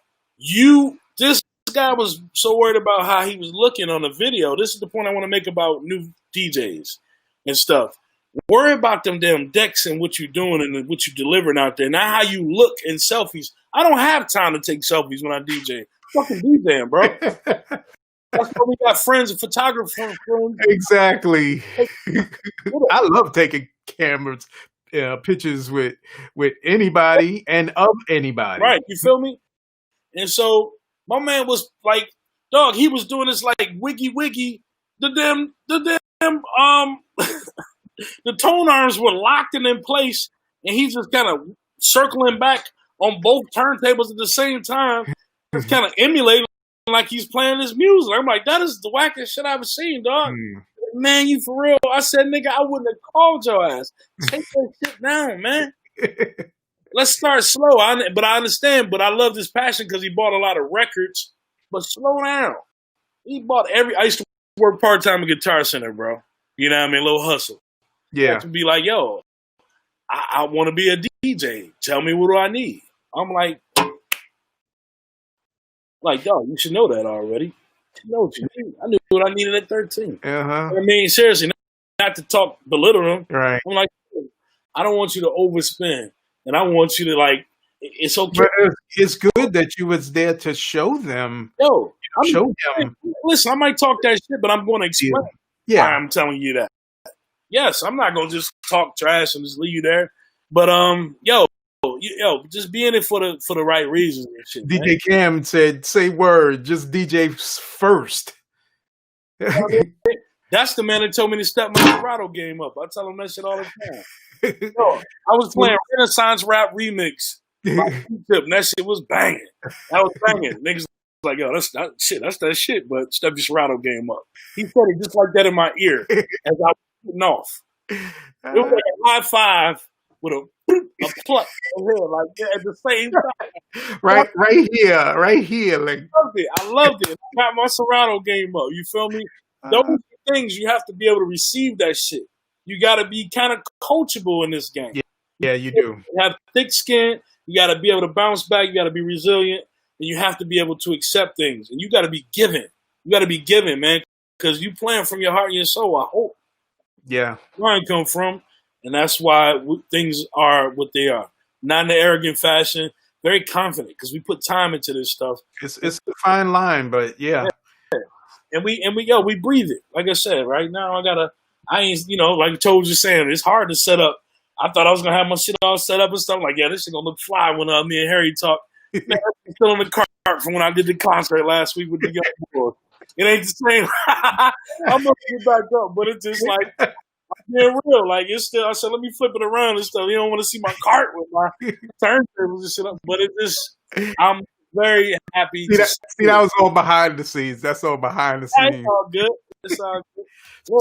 This guy was so worried about how he was looking on the video. This is the point I want to make about new DJs and stuff. Worry about them damn decks and what you're doing and what you're delivering out there. Not how you look in selfies. I don't have time to take selfies when I DJ. Fucking DJing, bro. That's why we got friends and photographers. Exactly. I love taking cameras, pictures with anybody and of anybody. Right, you feel me? And so my man was like, dog, he was doing this like wiggy. The tone arms were locked and in place, and he's just kind of circling back on both turntables at the same time, just kind of emulating like he's playing his music. I'm like, that is the wackest shit I've ever seen, dog. Man, you for real? I said, nigga, I wouldn't have called your ass. Take that shit down, man. Let's start slow. But I understand. But I love this passion because he bought a lot of records. But slow down. He bought I used to work part-time at Guitar Center, bro. You know what I mean? A little hustle. Yeah. To be like, yo, I want to be a DJ. Tell me what do I need? I'm like, dog, you should know that already. You know what you need. I knew what I needed at 13. I mean, seriously, not to belittle them. Right. I'm like, I don't want you to overspend. And I want you to, it's okay. But it's good that you was there to show them. Yo, show them. Listen, I might talk that shit, but I'm going to explain why I'm telling you that. Yes, I'm not gonna just talk trash and just leave you there. But yo, just be in it for the right reasons and shit, man. DJ Cam said, "Say word, just DJ first." That's the man that told me to step my Serato game up. I tell him that shit all the time. Yo, I was playing Renaissance Rap Remix by Q-Tip, and that shit was banging. That was banging. Niggas like, yo, that's that shit, but step your Serato game up. He said it just like that in my ear as I was getting off. It was like a high five with a pluck over here, like at the same time. right here. Like I loved it. I got my Serato game up. You feel me? Those are things you have to be able to receive that shit. You got to be kind of coachable in this game. Yeah, you do. You have thick skin. You got to be able to bounce back. You got to be resilient, and you have to be able to accept things. And you got to be giving. You got to be giving, man, because you playing from your heart and your soul. I hope. Yeah, where I come from, and that's why things are what they are. Not in an arrogant fashion. Very confident because we put time into this stuff. It's a fine line, but yeah. And we breathe it. Like I said, right now I ain't, like I told you saying, it's hard to set up. I thought I was gonna have my shit all set up and stuff. Like, yeah, this shit gonna look fly when me and Harry talk. Man, I'm still in the cart from when I did the concert last week with the young boys. It ain't the same. I'm gonna get back up, but it's just like being real. Like it's still. I said, let me flip it around and stuff. You don't want to see my cart with my turntables and shit up, but it just. I'm very happy. See, that was all behind the scenes. That's all behind the scenes. It's all good. It's all good.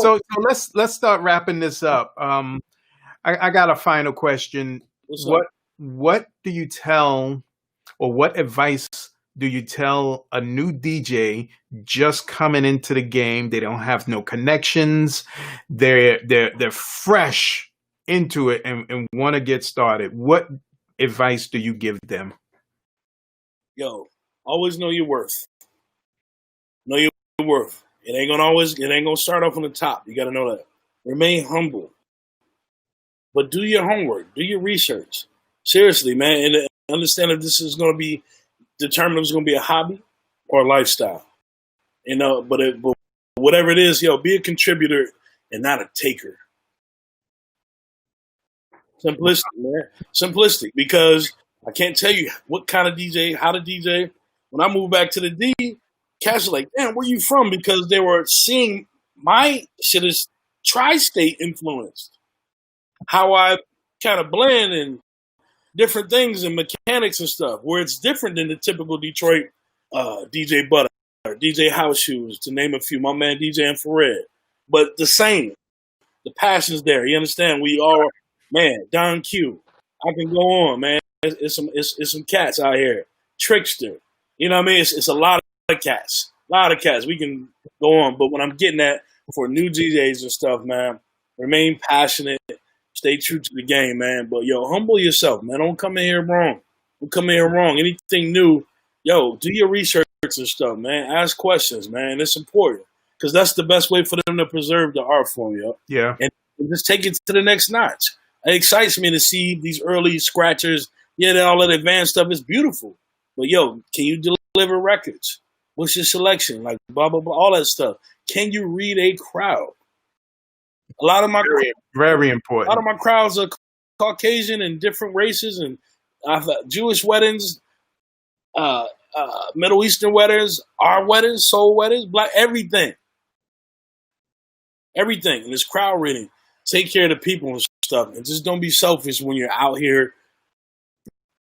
So let's start wrapping this up. I got a final question. What do you tell, or what advice do you tell a new DJ just coming into the game? They don't have no connections. They're fresh into it and want to get started. What advice do you give them? Yo, always know your worth. Know your worth. It ain't gonna start off on the top. You gotta know that. Remain humble. But do your homework. Do your research. Seriously, man. And understand if this is gonna be determined if it's gonna be a hobby or a lifestyle. But whatever it is, be a contributor and not a taker. Simplistic, man. Simplistic, because I can't tell you what kind of DJ, how to DJ. When I moved back to the D, cats were like, damn, where you from? Because they were seeing my shit as tri-state influenced. How I kind of blend and different things and mechanics and stuff, where it's different than the typical Detroit DJ Butter, DJ House Shoes, to name a few, my man DJ Infrared. But the same. The passion's there. You understand? We all, man, Don Q. I can go on, man. It's some cats out here. Trickster. You know what I mean? It's a lot of cats. A lot of cats. We can go on. But when I'm getting at for new DJs and stuff, man, remain passionate. Stay true to the game, man. But, humble yourself, man. Don't come in here wrong. Don't come in here wrong. Anything new, do your research and stuff, man. Ask questions, man. It's important. Because that's the best way for them to preserve the art form, Yeah. And just take it to the next notch. It excites me to see these early scratchers. Yeah, all that advanced stuff is beautiful. But, can you deliver records? What's your selection? Like, blah, blah, blah, all that stuff. Can you read a crowd? A lot of my very important. A lot of my crowds are Caucasian and different races, and I've Jewish weddings, Middle Eastern weddings, our weddings, soul weddings, black, everything. Everything. And it's crowd reading. Take care of the people and stuff, and just don't be selfish when you're out here.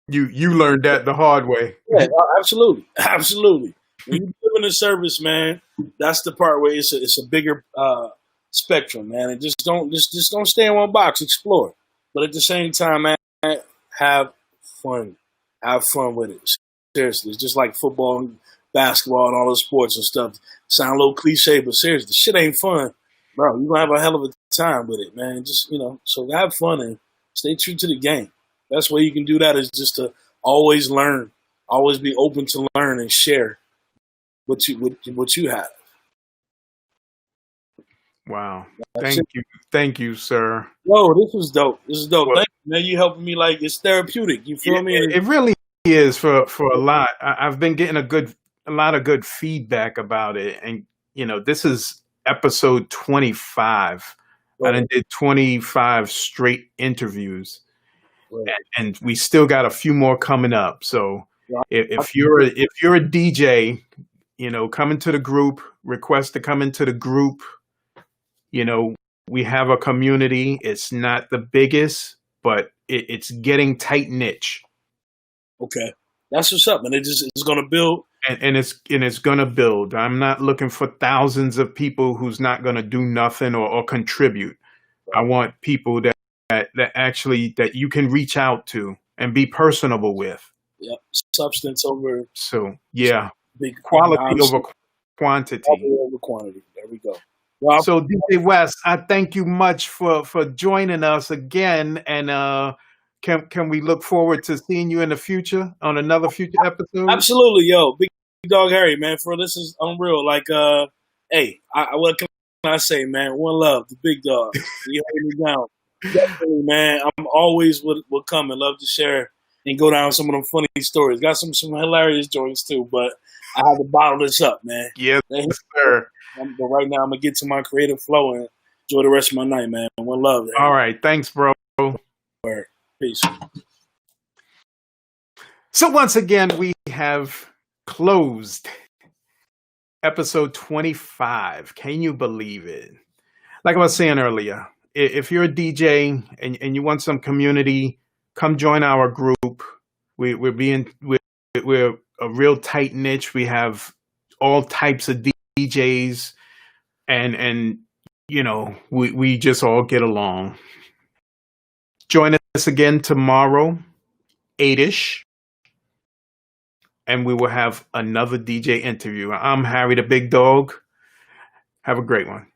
You learned that the hard way. Yeah, absolutely, absolutely. When you're giving a service, man, that's the part where it's a bigger spectrum, man. And just don't stay in one box. Explore, but at the same time, man, have fun. Have fun with it. Seriously, it's just like football and basketball and all those sports and stuff. Sound a little cliche, but seriously, the shit ain't fun, bro. You're gonna have a hell of a time with it, man. Just so have fun and stay true to the game. Best way you can do that is just to always learn, always be open to learn and share what you have. Wow. Thank you, sir. Yo, this was dope. This is dope. Thank you, man. You helping me, like, it's therapeutic. You feel me? It really is for a lot. I've been getting a lot of good feedback about it. And, this is episode 25 I done did 25 straight interviews, Right. and we still got a few more coming up. So Right. if you're a DJ, you know, come into the group, request to come into the group. You know, we have a community. It's not the biggest, but it's getting tight niche. Okay, that's what's up, and it's gonna build. And it's gonna build. I'm not looking for thousands of people who's not gonna do nothing or contribute. I want people that actually that you can reach out to and be personable with. Yeah, substance over. So yeah, Big quality over quantity. Quality over quantity. There we go. Well, So DJ Wes, I thank you much for joining us again, and can we look forward to seeing you in the future on another future episode? absolutely, yo, big dog Harry, man. For this is unreal. Like, hey, what can I say, man? One love, the big dog. You holding me down, definitely, man. I'm always would come and love to share and go down some of them funny stories. Got some hilarious joints too, but I have to bottle this up, man. Yes, sir. But right now, I'm gonna get to my creative flow and enjoy the rest of my night, man. One love. Harry. All right, thanks, bro. Peace. So once again, we have closed episode 25. Can you believe it? Like I was saying earlier, if you're a DJ and you want some community, come join our group. We're a real tight niche. We have all types of DJs, and you know, we just all get along. Join us again tomorrow, 8ish, and we will have another DJ interview. I'm Harry the Big Dog. Have a great one.